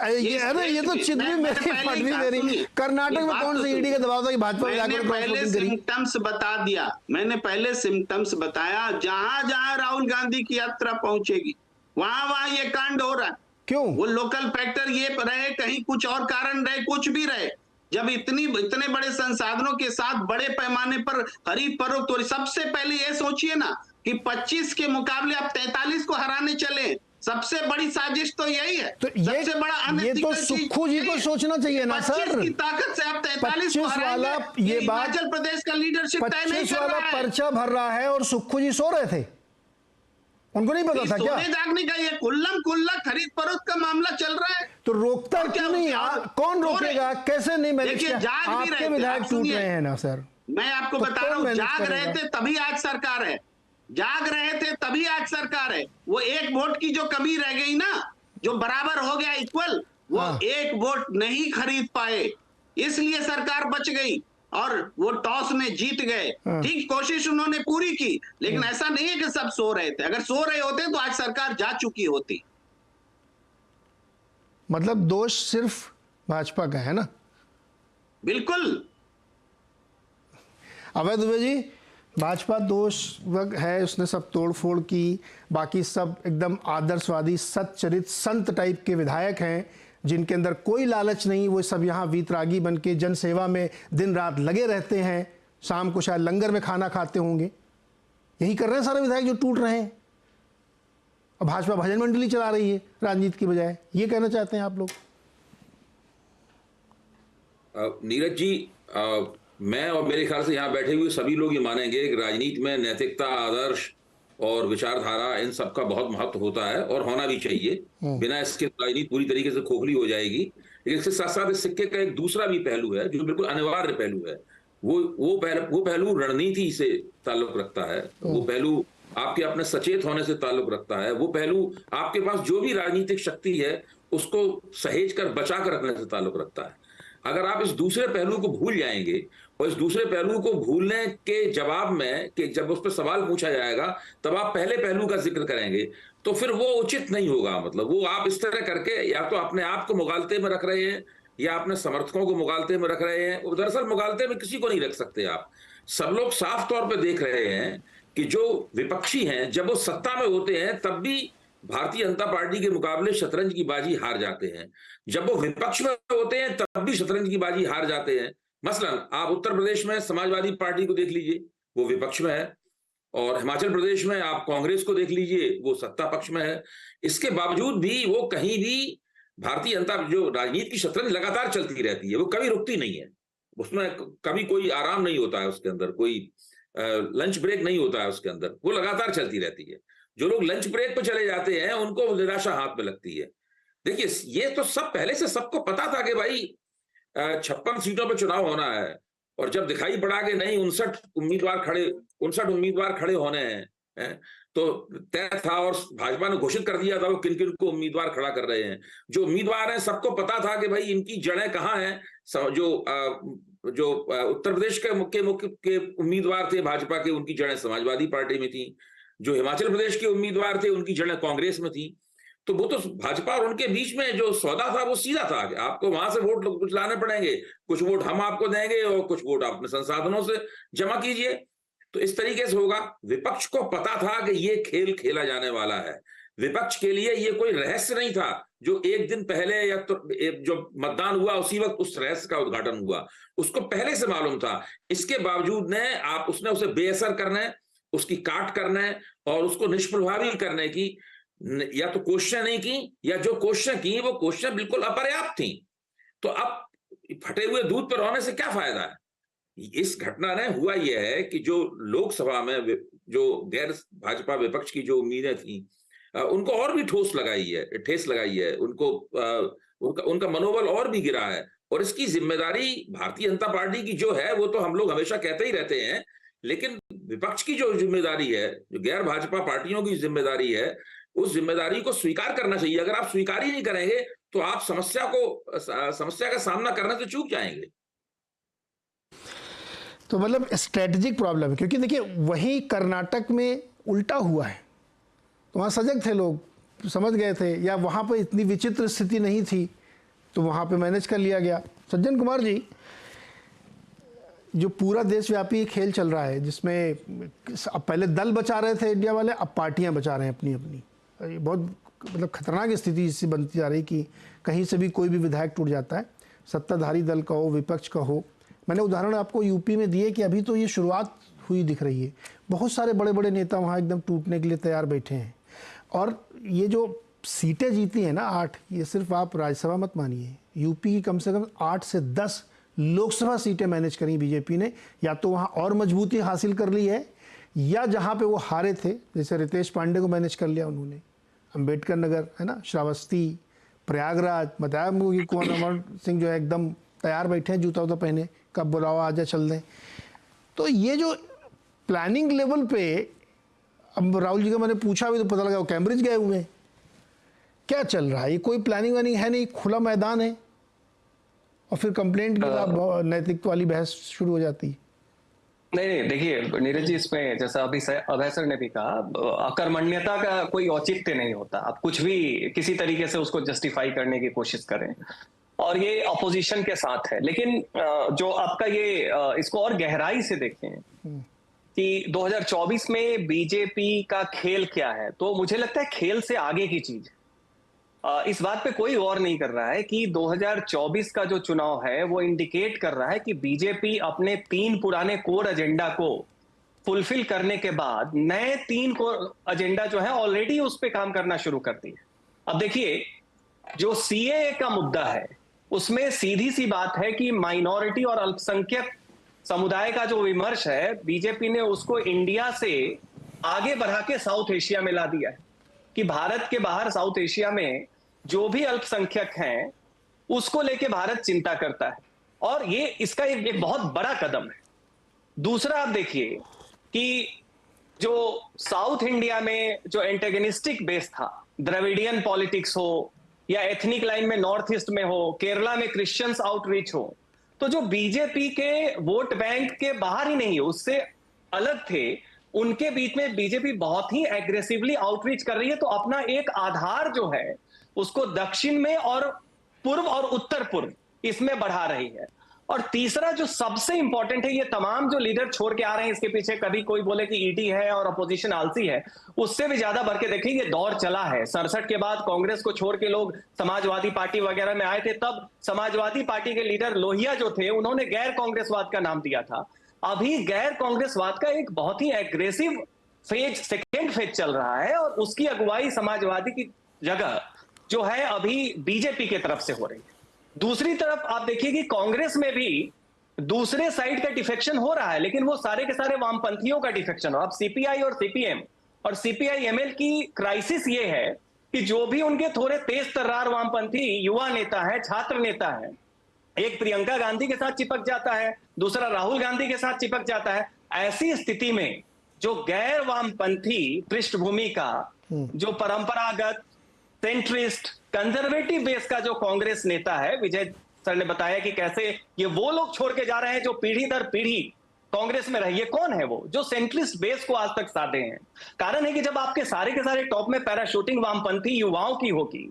ये तो चित्र मेरी कर्नाटक में कौन सी ईडी का दबाव था कि भाजपा मैंने पहले सिम्टम्स बता दिया, मैंने पहले सिम्टम्स बताया। जहां जहां राहुल गांधी की यात्रा पहुंचेगी वहां वहां ये कांड हो रहा है। क्यों? वो लोकल फैक्टर ये रहे, कहीं कुछ और कारण रहे, कुछ भी रहे, जब इतने बड़े संसाधनों के साथ बड़े पैमाने पर खरीद फरोख्त हो रही, सबसे पहले ये सोचिए ना कि 25 के मुकाबले आप 43 को हराने चले। सबसे बड़ी साजिश तो यही है। तो सबसे बड़ा ये तो सुक्खू जी को सोचना चाहिए ना सर। 25 की ताकत से आप 43 को हराएंगे। ये हिमाचल प्रदेश का लीडरशिप तय नहीं कर रहा है। पर्चा भर रहा है और सुक्खू जी सो रहे थे, उनको नहीं पता था क्या? सोने जागने का ये कुल्ला खरीद फरोख्त का मामला चल रहा है, तो रोकता क्यों नहीं? कौन रोकेगा? कैसे नहीं मैनेज किया? आपके विधायक टूट रहे हैं ना सर। मैं आपको बता रहा हूँ, जाग रहे थे तभी आज सरकार है। जाग रहे थे तभी आज सरकार है। वो एक वोट की जो कमी रह गई ना, जो बराबर हो गया इक्वल, वो एक वोट नहीं खरीद पाए, इसलिए सरकार बच गई और वो टॉस में जीत गए। ठीक, कोशिश उन्होंने पूरी की, लेकिन ऐसा नहीं है कि सब सो रहे थे। अगर सो रहे होते तो आज सरकार जा चुकी होती। मतलब दोष सिर्फ भाजपा का है ना? बिल्कुल। अभय दुबे जी, भाजपा दोष है, उसने सब तोड़फोड़ की, बाकी सब एकदम आदर्शवादी सच्चरित संत टाइप के विधायक हैं जिनके अंदर कोई लालच नहीं, वो सब यहाँ वीतरागी बन के जनसेवा में दिन रात लगे रहते हैं, शाम को शायद लंगर में खाना खाते होंगे। यही कर रहे हैं सारे विधायक जो टूट रहे हैं, और भाजपा भजन मंडली चला रही है राजनीति की बजाय। ये कहना चाहते हैं आप लोग? नीरज जी, मैं और मेरे ख्याल से यहाँ बैठे हुए सभी लोग ये मानेंगे कि राजनीति में नैतिकता, आदर्श और विचारधारा, इन सब का बहुत महत्व होता है और होना भी चाहिए। बिना इसके राजनीति पूरी तरीके से खोखली हो जाएगी। लेकिन इसके साथ साथ इस सिक्के का एक दूसरा भी पहलू है जो बिल्कुल अनिवार्य पहलू है। वो पहलू रणनीति से ताल्लुक रखता है, वो पहलू आपके अपने सचेत होने से ताल्लुक रखता है, वो पहलू आपके पास जो भी राजनीतिक शक्ति है उसको सहेज कर बचा कर रखने से ताल्लुक रखता है। अगर आप इस दूसरे पहलू को भूल जाएंगे और इस दूसरे पहलू को भूलने के जवाब में कि जब उस पर सवाल पूछा जाएगा तब आप पहले पहलू का जिक्र करेंगे, तो फिर वो उचित नहीं होगा। मतलब वो आप इस तरह करके या तो अपने आप को मुगालते में रख रहे हैं या अपने समर्थकों को मुगालते में रख रहे हैं। दरअसल मुगालते में किसी को नहीं रख सकते आप। सब लोग साफ तौर पर देख रहे हैं कि जो विपक्षी हैं जब वो सत्ता में होते हैं तब भी भारतीय जनता पार्टी के मुकाबले शतरंज की बाजी हार जाते हैं, जब वो विपक्ष में होते हैं तब भी शतरंज की बाजी हार जाते हैं। मसलन आप उत्तर प्रदेश में समाजवादी पार्टी को देख लीजिए, वो विपक्ष में है, और हिमाचल प्रदेश में आप कांग्रेस को देख लीजिए, वो सत्ता पक्ष में है। इसके बावजूद भी वो कहीं भी भारतीय जनता जो राजनीति की शतरंज लगातार चलती रहती है, वो कभी रुकती नहीं है। उसमें कभी कोई आराम नहीं होता है, उसके अंदर कोई लंच ब्रेक नहीं होता है, उसके अंदर वो लगातार चलती रहती है। जो लोग लंच ब्रेक पे चले जाते हैं उनको निराशा हाथ में लगती है। देखिए, ये तो सब पहले से सबको पता था कि भाई 56 सीटों पे चुनाव होना है, और जब दिखाई पड़ा कि नहीं 59 उम्मीदवार खड़े होने हैं, तो तय था और भाजपा ने घोषित कर दिया था वो किन किन को उम्मीदवार खड़ा कर रहे हैं। जो उम्मीदवार हैं सबको पता था कि भाई इनकी जड़ें कहाँ हैं। जो उत्तर प्रदेश के मुख्य उम्मीदवार थे भाजपा के, उनकी जड़ें समाजवादी पार्टी में थी। जो हिमाचल प्रदेश के उम्मीदवार थे उनकी जड़ें कांग्रेस में थी। तो वो तो भाजपा और उनके बीच में जो सौदा था वो सीधा था कि आपको वहां से वोट कुछ लाने पड़ेंगे, कुछ वोट हम आपको देंगे और कुछ वोट आप अपने संसाधनों से जमा कीजिए। तो इस तरीके से होगा। विपक्ष को पता था कि ये खेल खेला जाने वाला है। विपक्ष के लिए ये कोई रहस्य नहीं था जो एक दिन पहले या तो जो मतदान हुआ उसी वक्त उस रहस्य का उद्घाटन हुआ, उसको पहले से मालूम था। इसके बावजूद उसने उसे बेअसर करने, उसकी काट करने और उसको निष्प्रभावी करने की या तो कोशिशें नहीं की, या जो कोशिशें की वो कोशिशें बिल्कुल अपर्याप्त थी। तो अब फटे हुए दूध पर होने से क्या फायदा है। इस घटना ने हुआ यह है कि जो लोकसभा में जो गैर भाजपा विपक्ष की जो उम्मीदें थी उनको और भी ठेस लगाई है, उनको उनका मनोबल और भी गिरा है। और इसकी जिम्मेदारी भारतीय जनता पार्टी की जो है वो तो हम लोग हमेशा कहते ही रहते हैं, लेकिन विपक्ष की जो जिम्मेदारी है, जो गैर भाजपा पार्टियों की जिम्मेदारी है, उस जिम्मेदारी को स्वीकार करना चाहिए। अगर आप स्वीकार ही नहीं करेंगे तो आप समस्या का सामना करने से चूक जाएंगे। तो मतलब स्ट्रेटेजिक प्रॉब्लम है, क्योंकि देखिए वही कर्नाटक में उल्टा हुआ है। तो वहाँ सजग थे लोग, समझ गए थे, या वहाँ पर इतनी विचित्र स्थिति नहीं थी तो वहाँ पे मैनेज कर लिया गया। सज्जन कुमार जी, जो पूरा देशव्यापी खेल चल रहा है जिसमें अब पहले दल बचा रहे थे इंडिया वाले, अब पार्टियां बचा रहे हैं अपनी अपनी, ये बहुत मतलब खतरनाक स्थिति इससे बनती जा रही कि कहीं से भी कोई भी विधायक टूट जाता है, सत्ताधारी दल का हो, विपक्ष का हो। मैंने उदाहरण आपको यूपी में दिए कि अभी तो ये शुरुआत हुई दिख रही है, बहुत सारे बड़े बड़े नेता वहाँ एकदम टूटने के लिए तैयार बैठे हैं। और ये जो सीटें जीती हैं ना 8, ये सिर्फ आप राज्यसभा मत मानिए, यूपी की कम से कम 8 से 10 लोकसभा सीटें मैनेज करी बीजेपी ने। या तो वहाँ और मजबूती हासिल कर ली है, या जहाँ पे वो हारे थे, जैसे रितेश पांडे को मैनेज कर लिया उन्होंने, अंबेडकर नगर है ना, श्रावस्ती, प्रयागराज, बताया कि कुंवर अमर सिंह जो है एकदम तैयार बैठे हैं, जूता उता पहने, कब बुलावा आजा चल दें। तो ये जो प्लानिंग लेवल पे अब राहुल जी का मैंने पूछा भी तो पता लगा वो कैम्ब्रिज गए हुए हैं। क्या चल रहा है? ये कोई प्लानिंग वानिंग है नहीं, खुला मैदान है, और फिर कंप्लेंट के बाद नैतिकता वाली बहस शुरू हो जाती है। नहीं, देखिए नीरज जी, इसमें जैसा अभी अभय सर ने भी कहा, अकर्मण्यता का कोई औचित्य नहीं होता। आप कुछ भी किसी तरीके से उसको जस्टिफाई करने की कोशिश करें, और ये अपोजिशन के साथ है। लेकिन जो आपका ये इसको और गहराई से देखें कि 2024 में बीजेपी का खेल क्या है, तो मुझे लगता है खेल से आगे की चीज। इस बात पे कोई गौर नहीं कर रहा है कि 2024 का जो चुनाव है वो इंडिकेट कर रहा है कि बीजेपी अपने 3 पुराने कोर एजेंडा को फुलफिल करने के बाद नए 3 कोर एजेंडा जो है ऑलरेडी उस पे काम करना शुरू करती है। अब देखिए, जो सीएए का मुद्दा है उसमें सीधी सी बात है कि माइनॉरिटी और अल्पसंख्यक समुदाय का जो विमर्श है, बीजेपी ने उसको इंडिया से आगे बढ़ा के साउथ एशिया में ला दिया है कि भारत के बाहर साउथ एशिया में जो भी अल्पसंख्यक हैं उसको लेके भारत चिंता करता है, और ये इसका एक बहुत बड़ा कदम है। दूसरा, आप देखिए कि जो साउथ इंडिया में जो एंटेगनिस्टिक बेस था, द्रविडियन पॉलिटिक्स हो या एथनिक लाइन में नॉर्थ ईस्ट में हो, केरला में क्रिश्चियंस आउटरीच हो, तो जो बीजेपी के वोट बैंक के बाहर ही नहीं, उससे अलग थे, उनके बीच में बीजेपी बहुत ही एग्रेसिवली आउटरीच कर रही है। तो अपना एक आधार जो है उसको दक्षिण में और पूर्व और उत्तर पूर्व इसमें बढ़ा रही है। और तीसरा जो सबसे इंपॉर्टेंट है, ये तमाम जो लीडर छोड़ के आ रहे हैं इसके पीछे, कभी कोई बोले कि ईडी है और अपोजिशन आलसी है, उससे भी ज्यादा बढ़ के देखिए ये दौर चला है। 67 के बाद कांग्रेस को छोड़ के लोग समाजवादी पार्टी वगैरह में आए थे, तब समाजवादी पार्टी के लीडर लोहिया जो थे उन्होंने गैर कांग्रेसवाद का नाम दिया था। अभी गैर कांग्रेसवाद का एक बहुत ही एग्रेसिव फेज, सेकेंड फेज चल रहा है, और उसकी अगुवाई समाजवादी की जगह जो है अभी बीजेपी की तरफ से हो रही है। दूसरी तरफ आप देखिए कि कांग्रेस में भी दूसरे साइड का डिफेक्शन हो रहा है, लेकिन वो सारे के सारे वामपंथियों का डिफेक्शन हो। अब सीपीआई और सीपीएम और सीपीआई-एमएल की क्राइसिस ये है कि जो भी उनके थोड़े तेज तर्रार वामपंथी युवा नेता है, छात्र नेता है, एक प्रियंका गांधी के साथ चिपक जाता है, दूसरा राहुल गांधी के साथ चिपक जाता है। ऐसी स्थिति में जो गैर वामपंथी पृष्ठभूमि का, जो परंपरागत सेंट्रिस्ट कंजर्वेटिव बेस का जो कांग्रेस नेता है, विजय सर ने बताया कि कैसे ये वो लोग छोड़ के जा रहे हैं जो पीढ़ी दर पीढ़ी कांग्रेस में रही है। कौन है वो जो सेंट्रिस्ट बेस को आज तक साधे हैं? कारण है कि जब आपके सारे के सारे टॉप में पैराशूटिंग वामपंथी युवाओं की होगी,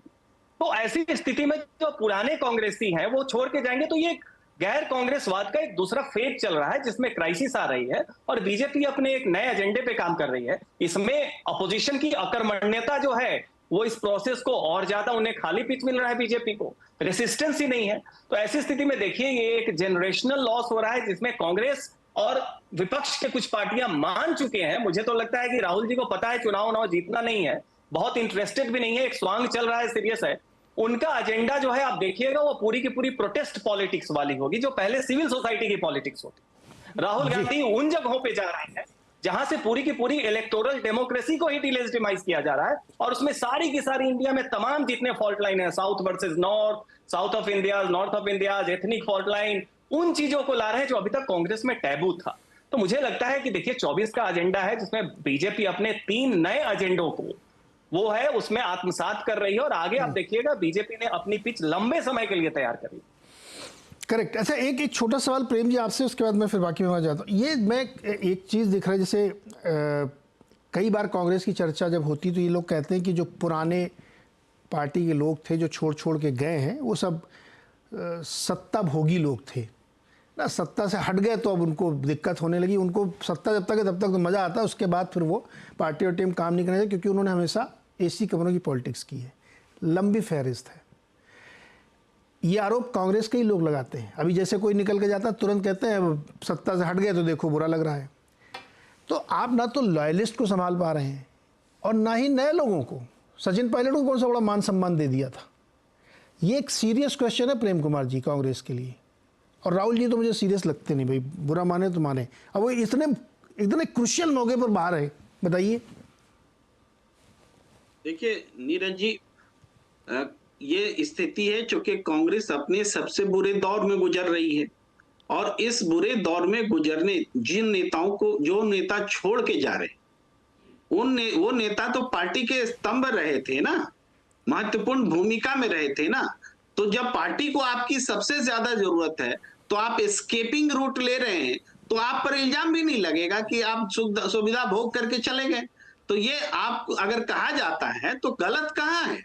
तो ऐसी स्थिति में जो पुराने कांग्रेसी हैं वो छोड़ के जाएंगे। तो ये गैर कांग्रेसवाद का एक दूसरा फेज चल रहा है जिसमें क्राइसिस आ रही है, और बीजेपी अपने एक नए एजेंडे पे काम कर रही है। इसमें अपोजिशन की अकर्मण्यता जो है वो इस प्रोसेस को और ज्यादा, उन्हें खाली पिच मिल रहा है, बीजेपी को रेसिस्टेंस ही नहीं है। तो ऐसी स्थिति में देखिए ये एक जनरेशनल लॉस हो रहा है जिसमें कांग्रेस और विपक्ष के कुछ पार्टियां मान चुके हैं। मुझे तो लगता है कि राहुल जी को पता है चुनाव जीतना नहीं है, बहुत इंटरेस्टेड भी नहीं है, एक स्वांग चल रहा है, सीरियस है। उनका एजेंडा जो है आप देखिएगा वो पूरी की पूरी प्रोटेस्ट पॉलिटिक्स वाली होगी, जो पहले सिविल सोसाइटी की पॉलिटिक्स होती। राहुल गांधी उन जगहों पे जा रहे हैं जहां से पूरी की पूरी इलेक्टोरल डेमोक्रेसी को ही डिलेजिटिमाइज किया जा रहा है, और उसमें सारी की सारी इंडिया में तमाम जितने फॉल्ट लाइन है, south versus north, south of India, north of India, ethnic fault line, उन चीजों को ला रहे हैं जो अभी तक कांग्रेस में टैबू था। तो मुझे लगता है कि देखिए 24 का एजेंडा है जिसमें बीजेपी अपने 3 नए एजेंडों को वो है उसमें आत्मसात कर रही है, और आगे आप देखिएगा बीजेपी ने अपनी पिच लंबे समय के लिए तैयार करी। करेक्ट। अच्छा, एक छोटा सवाल प्रेम जी आपसे, उसके बाद मैं फिर बाकी में आ जाता हूँ। ये मैं एक चीज़ दिख रहा है, जैसे कई बार कांग्रेस की चर्चा जब होती तो ये लोग कहते हैं कि जो पुराने पार्टी के लोग थे जो छोड़ के गए हैं वो सब सत्ता भोगी लोग थे ना, सत्ता से हट गए तो अब उनको दिक्कत होने लगी। उनको सत्ता जब तक है तब तक तो मज़ा आता है, उसके बाद फिर वो पार्टी और टीम काम नहीं करने, क्योंकि उन्होंने हमेशा एसी कमरों की पॉलिटिक्स की है। लंबी फहरिस्त है। ये आरोप कांग्रेस के ही लोग लगाते हैं। अभी जैसे कोई निकल के जाता है तुरंत कहते हैं सत्ता से हट गए तो देखो बुरा लग रहा है। तो आप ना तो लॉयलिस्ट को संभाल पा रहे हैं और ना ही नए लोगों को। सचिन पायलट को कौन सा बड़ा मान सम्मान दे दिया था। ये एक सीरियस क्वेश्चन है प्रेम कुमार जी कांग्रेस के लिए, और राहुल जी तो मुझे सीरियस लगते नहीं, भाई बुरा माने तो माने। अब वो इतने क्रुशियल मौके पर बाहर है, बताइए। देखिए नीरज जी, ये स्थिति है चूंकि कांग्रेस अपने सबसे बुरे दौर में गुजर रही है, और इस बुरे दौर में गुजरने जिन नेताओं को, जो नेता छोड़ के जा रहे हैं, वो नेता तो पार्टी के स्तंभ रहे थे ना, महत्वपूर्ण भूमिका में रहे थे ना। तो जब पार्टी को आपकी सबसे ज्यादा जरूरत है तो आप एस्केपिंग रूट ले रहे हैं, तो आप पर इल्जाम भी नहीं लगेगा कि आप सुविधा भोग करके चले गए। तो ये आप अगर कहा जाता है तो गलत कहाँ है?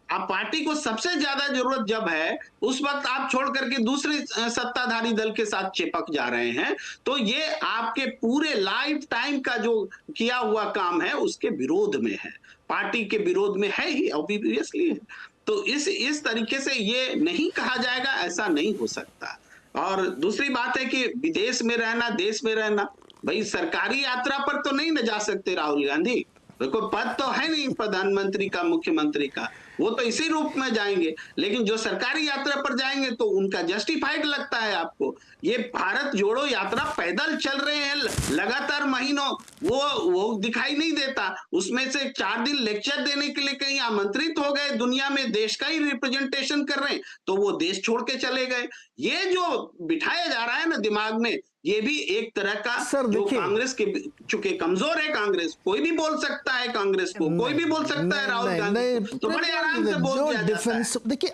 आप पार्टी को सबसे ज्यादा जरूरत जब है उस वक्त आप छोड़ करके दूसरे सत्ताधारी दल के साथ चिपक जा रहे हैं, तो ये आपके पूरे लाइफ टाइम का जो किया हुआ काम है उसके विरोध में है, पार्टी के विरोध में है ही, ऑब्वियसली है। तो इस तरीके से ये नहीं कहा जाएगा, ऐसा नहीं हो सकता। और दूसरी बात है कि विदेश में रहना, देश में रहना, भाई सरकारी यात्रा पर तो नहीं न जा सकते राहुल गांधी, कोई पद तो है नहीं प्रधानमंत्री का, मुख्यमंत्री का, वो तो इसी रूप में जाएंगे। लेकिन जो सरकारी यात्रा पर जाएंगे तो उनका जस्टिफाइड लगता है आपको। ये भारत जोड़ो यात्रा पैदल चल रहे हैं लगातार महीनों, वो दिखाई नहीं देता। उसमें से 4 दिन लेक्चर देने के लिए कहीं आमंत्रित हो गए, दुनिया में देश का ही रिप्रेजेंटेशन कर रहे हैं, तो वो देश छोड़ के चले गए। ये जो बिठाया जा रहा है ना दिमाग में, ये भी एक तरह का जो कांग्रेस के, चूंकि कमजोर है कांग्रेस, कोई भी बोल सकता है कांग्रेस को, कोई भी बोल सकता है राहुल गांधी, तो बड़े आराम से बोल दिया जाता है। देखिए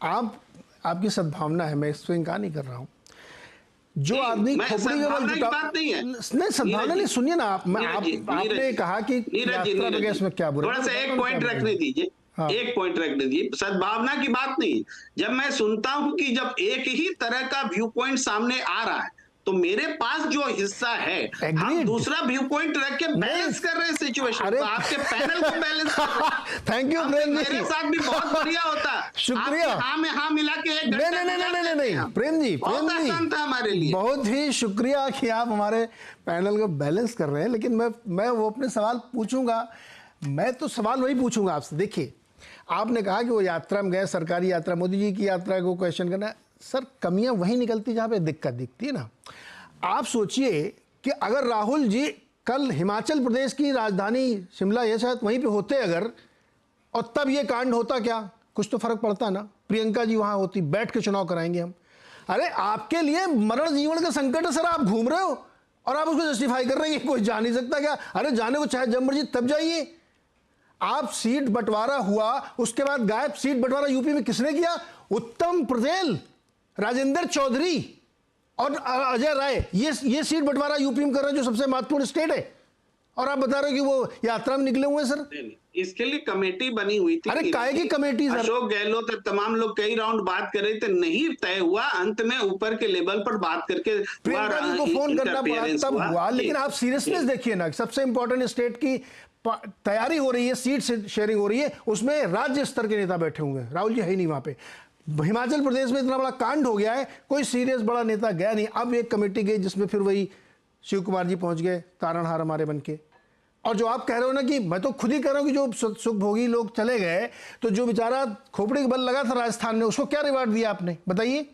आप आपकी सद्भावना है, मैं इसको इनकार नहीं कर रहा हूँ। जो आदमी खोपड़ी में बल जुटा, नहीं सद्भावना नहीं, सुनिए ना आप, आपने कहा कि यात्रा में इसमें क्या बुरा, थोड़ा सा एक पॉइंट रखने दीजिए, एक पॉइंट रख दीजिए। सद्भावना की बात नहीं, जब मैं सुनता हूं कि जब एक ही तरह का व्यू पॉइंट सामने आ रहा है तो मेरे पास जो हिस्सा है हम दूसरा व्यू पॉइंट रख के बैलेंस कर रहे हैं सिचुएशन, तो आपके पैनल को बैलेंस कर रहे हैं। थैंक यू प्रेम जी, मेरे साथ भी बहुत बढ़िया होता, शुक्रिया। हाँ में हाँ मिला के एक नहीं प्रेम जी, बहुत आसान था हमारे लिए। बहुत ही शुक्रिया कि आप हमारे पैनल को बैलेंस कर रहे हैं, लेकिन मैं वो अपने सवाल पूछूंगा। मैं तो सवाल वही पूछूंगा आपसे। देखिए, आपने कहा कि वो यात्रा में गए, सरकारी यात्रा, मोदी जी की यात्रा को क्वेश्चन करना, सर कमियां वहीं निकलती जहां पे दिक्कत दिखती है ना। आप सोचिए कि अगर राहुल जी कल हिमाचल प्रदेश की राजधानी शिमला या शायद वहीं पे होते अगर, और तब ये कांड होता, क्या कुछ तो फर्क पड़ता ना? प्रियंका जी वहां होती, बैठ के चुनाव कराएंगे हम। अरे आपके लिए मरण जीवन का संकट है सर, आप घूम रहे हो और आप उसको जस्टिफाई कर रहे हैं, कोई जा नहीं सकता क्या? अरे जाने को चाहे जब मर्जी तब जाइए। आप सीट बंटवारा हुआ, उसके बाद गायब। सीट बंटवारा यूपी में किसने किया? उत्तम पटेल, राजेंद्र चौधरी और अजय राय, ये सीट बंटवारा यूपी में कर रहे हैं, जो सबसे महत्वपूर्ण स्टेट है, और आप बता रहे हो कि वो यात्रा में निकले हुए हैं सर। इसके लिए कमेटी बनी हुई थी। अरे काहे की कमेटी सर? अशोक गहलोत तक तमाम लोग कई राउंड बात कर रहे थे, नहीं तय हुआ, अंत में ऊपर के लेवल पर बात करके प्रियंका जी को फोन करना पड़ा तब हुआ। लेकिन आप सीरियसनेस देखिए ना, सबसे इंपॉर्टेंट स्टेट की तैयारी हो रही है, सीट शेयरिंग हो रही है, उसमें राज्य स्तर के नेता बैठे हुए हैं, राहुल जी है ही नहीं वहां पे। हिमाचल प्रदेश में इतना बड़ा कांड हो गया है, कोई सीरियस बड़ा नेता गया नहीं। अब एक कमेटी गई जिसमें फिर वही शिव कुमार जी पहुंच गए, तारणहार हमारे बन के। और जो आप कह रहे हो ना, कि मैं तो खुद ही कह रहा हूं कि जो सुखभोगी लोग चले गए, तो जो बेचारा खोपड़ी का बल लगा था राजस्थान में, उसको क्या रिवार्ड दिया आपने, बताइए?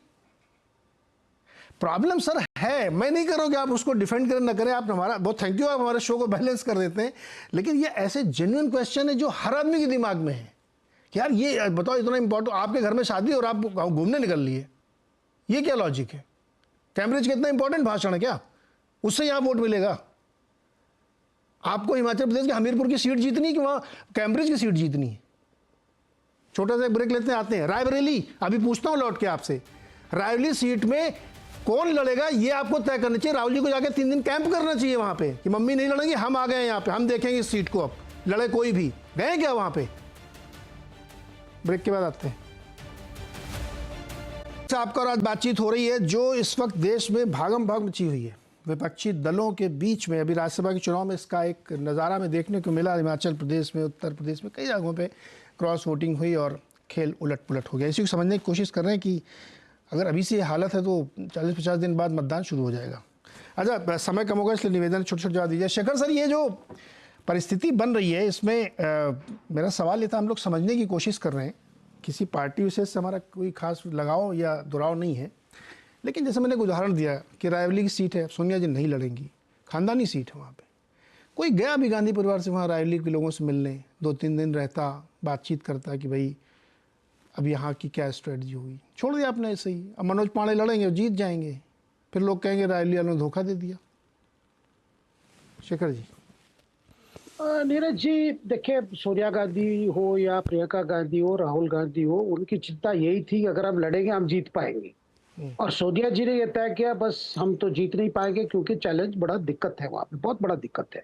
प्रॉब्लम सर है, मैं नहीं कर रहा हूं कि आप उसको डिफेंड करें ना करें, आप हमारा बहुत थैंक यू, आप हमारे शो को बैलेंस कर देते हैं। लेकिन ये ऐसे जेन्युइन क्वेश्चन है जो हर आदमी के दिमाग में है कि यार ये बताओ, इतना इंपॉर्टेंट, आपके घर में शादी और आप घूमने निकल लिए, ये क्या लॉजिक है? कैम्ब्रिज कितना इंपॉर्टेंट भाषण है क्या? उससे यहां वोट मिलेगा आपको? हिमाचल प्रदेश के हमीरपुर की सीट जीतनी कि वहां कैम्ब्रिज की सीट जीतनी है? छोटा सा ब्रेक लेते हैं, आते हैं रायबरेली। अभी पूछता हूं लौट के आपसे, रायबरेली सीट में कौन लड़ेगा ये आपको तय करना चाहिए। राहुल जी को जाके 3 दिन कैंप करना चाहिए वहां पे कि मम्मी नहीं लड़ेंगे, हम आ गए यहाँ पे, हम देखेंगे इस सीट को, अब लड़े कोई भी। गए क्या वहां पे? ब्रेक के बाद आते हैं। आपका आज बातचीत हो रही है जो इस वक्त देश में भागम भाग मची हुई है विपक्षी दलों के बीच में। अभी राज्यसभा के चुनाव में इसका एक नज़ारा में देखने को मिला। हिमाचल प्रदेश में, उत्तर प्रदेश में कई जगहों पे क्रॉस वोटिंग हुई और खेल उलट पुलट हो गया। इसी को समझने की कोशिश कर रहे हैं कि अगर अभी से ये हालत है तो 40-50 दिन बाद मतदान शुरू हो जाएगा। अच्छा, समय कम होगा इसलिए निवेदन छोटे छोटे जवाब दीजिए। शेखर सर, ये जो परिस्थिति बन रही है इसमें मेरा सवाल ये था, हम लोग समझने की कोशिश कर रहे हैं, किसी पार्टी विशेष से हमारा कोई खास लगाव या दुराव नहीं है, लेकिन जैसे मैंने एक उदाहरण दिया कि रायबरेली की सीट है, सोनिया जी नहीं लड़ेंगी, खानदानी सीट है वहाँ पे। कोई गया भी गांधी परिवार से वहाँ रायबरेली के लोगों से मिलने, 2-3 दिन रहता, बातचीत करता कि भाई अब यहाँ की क्या स्ट्रेटजी हुई, छोड़ दिया आपने ऐसे ही। अब मनोज पांडे लड़ेंगे, जीत जाएंगे, फिर लोग कहेंगे रायबरेली वालों ने धोखा दे दिया। शेखर जी, नीरज जी, देखिए, सोनिया गांधी हो या प्रियंका गांधी हो, राहुल गांधी हो, उनकी चिंता यही थी कि अगर हम लड़ेंगे हम जीत पाएंगे। और सोनिया जी ने यह तय किया बस हम तो जीत नहीं पाएंगे, क्योंकि चैलेंज बड़ा दिक्कत है, वहां पे बहुत बड़ा दिक्कत है,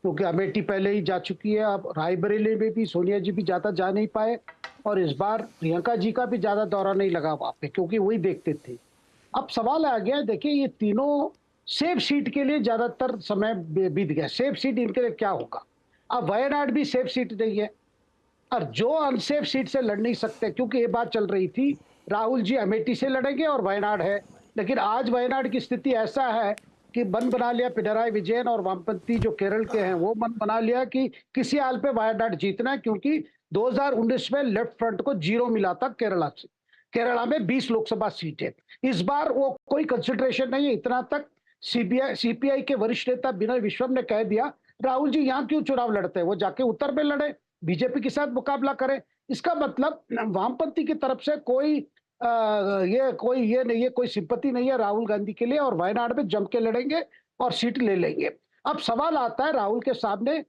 क्योंकि अमेठी पहले ही जा चुकी है। अब रायबरेली में भी सोनिया जी भी ज्यादा जा नहीं पाए, और इस बार प्रियंका जी का भी ज्यादा दौरा नहीं लगा वहां पे, क्योंकि वही देखते थे। अब सवाल आ गया, देखिए ये तीनों सेफ सीट के लिए ज्यादातर समय बीत गया। सेफ सीट इनके लिए क्या होगा? अब वायनाड भी सेफ सीट नहीं है, और जो अनसेफ सीट से लड़ नहीं सकते, क्योंकि ये बात चल रही थी राहुल जी अमेठी से लड़ेंगे और वायनाड है, लेकिन आज वायनाड की स्थिति ऐसा है कि मन बना लिया पिनराई विजयन और वामपंथी जो केरल के हैं, वो मन बना लिया कि किसी हाल पे वायनाड जीतना है, क्योंकि 2019 में लेफ्ट फ्रंट को 0 मिला था केरला से। केरला में 20 लोकसभा सीटें, इस बार वो कोई कंसिडरेशन नहीं है। इतना तक सीपीआई के वरिष्ठ नेता विनय विश्वम ने कह दिया राहुल जी यहाँ क्यों चुनाव लड़ते हैं, वो जाके उत्तर में लड़े, बीजेपी के साथ मुकाबला करें। इसका मतलब वामपंथी की तरफ से कोई ये नहीं है, कोई सिंपैथी नहीं है राहुल गांधी के लिए, और वायनाड में जम के लड़ेंगे और सीट ले लेंगे। अब सवाल आता है राहुल के सामने,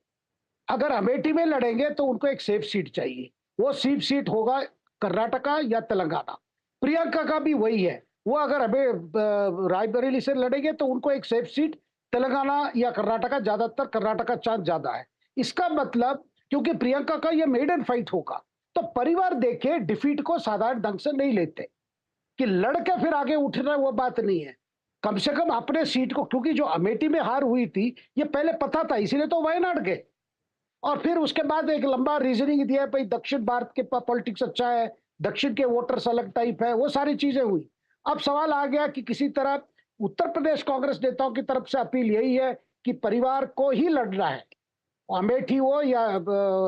अगर अमेठी में लड़ेंगे तो उनको एक सेफ सीट चाहिए, वो सेफ सीट होगा कर्नाटका या तेलंगाना। प्रियंका का भी वही है, वो अगर अभी रायबरेली से लड़ेंगे तो उनको एक सेफ सीट तेलंगाना या कर्नाटका, ज्यादातर कर्नाटका चांस ज्यादा है। इसका मतलब क्योंकि प्रियंका का ये मेडन फाइट होगा, तो परिवार देखे डिफीट को साधारण ढंग से नहीं लेते कि लड़के फिर आगे उठना, वो बात नहीं है। कम से कम अपने सीट को, क्योंकि जो अमेठी में हार हुई थी ये पहले पता था, इसीलिए तो वायनाड गए, और फिर उसके बाद एक लंबा रीजनिंग दिया, भाई दक्षिण भारत के पॉलिटिक्स अच्छा है, दक्षिण के वोटर्स अलग टाइप है, वो सारी चीजें हुई। अब सवाल आ गया कि किसी तरह उत्तर प्रदेश कांग्रेस नेताओं की तरफ से अपील यही है कि परिवार को ही लड़ना है, अमेठी हो या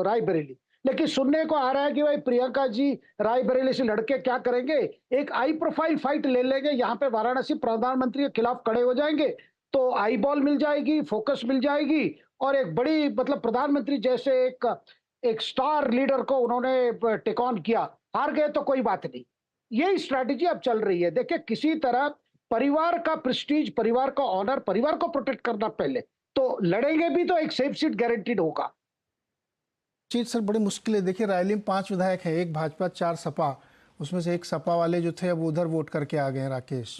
रायबरेली। लेकिन सुनने को आ रहा है कि भाई प्रियंका जी रायबरेली से लड़के क्या करेंगे, एक आई प्रोफाइल फाइट ले लेंगे, यहाँ पे वाराणसी प्रधानमंत्री के खिलाफ खड़े हो जाएंगे, तो आई बॉल मिल जाएगी, फोकस मिल जाएगी, और एक बड़ी मतलब प्रधानमंत्री जैसे एक स्टार लीडर को उन्होंने टेक ऑन किया। हार गए तो कोई बात नहीं, यही स्ट्रैटेजी अब चल रही है। देखिए किसी तरह परिवार का प्रेस्टीज, परिवार का ऑनर, परिवार को प्रोटेक्ट करना पहले, तो लड़ेंगे भी तो एक सेफ सीट गारंटीड होगा। चीज सर बड़ी मुश्किल है। देखिए रायली में 5 विधायक हैं, 1 भाजपा 4 सपा, उसमें से एक सपा वाले जो थे अब उधर वोट करके आ गए हैं, राकेश,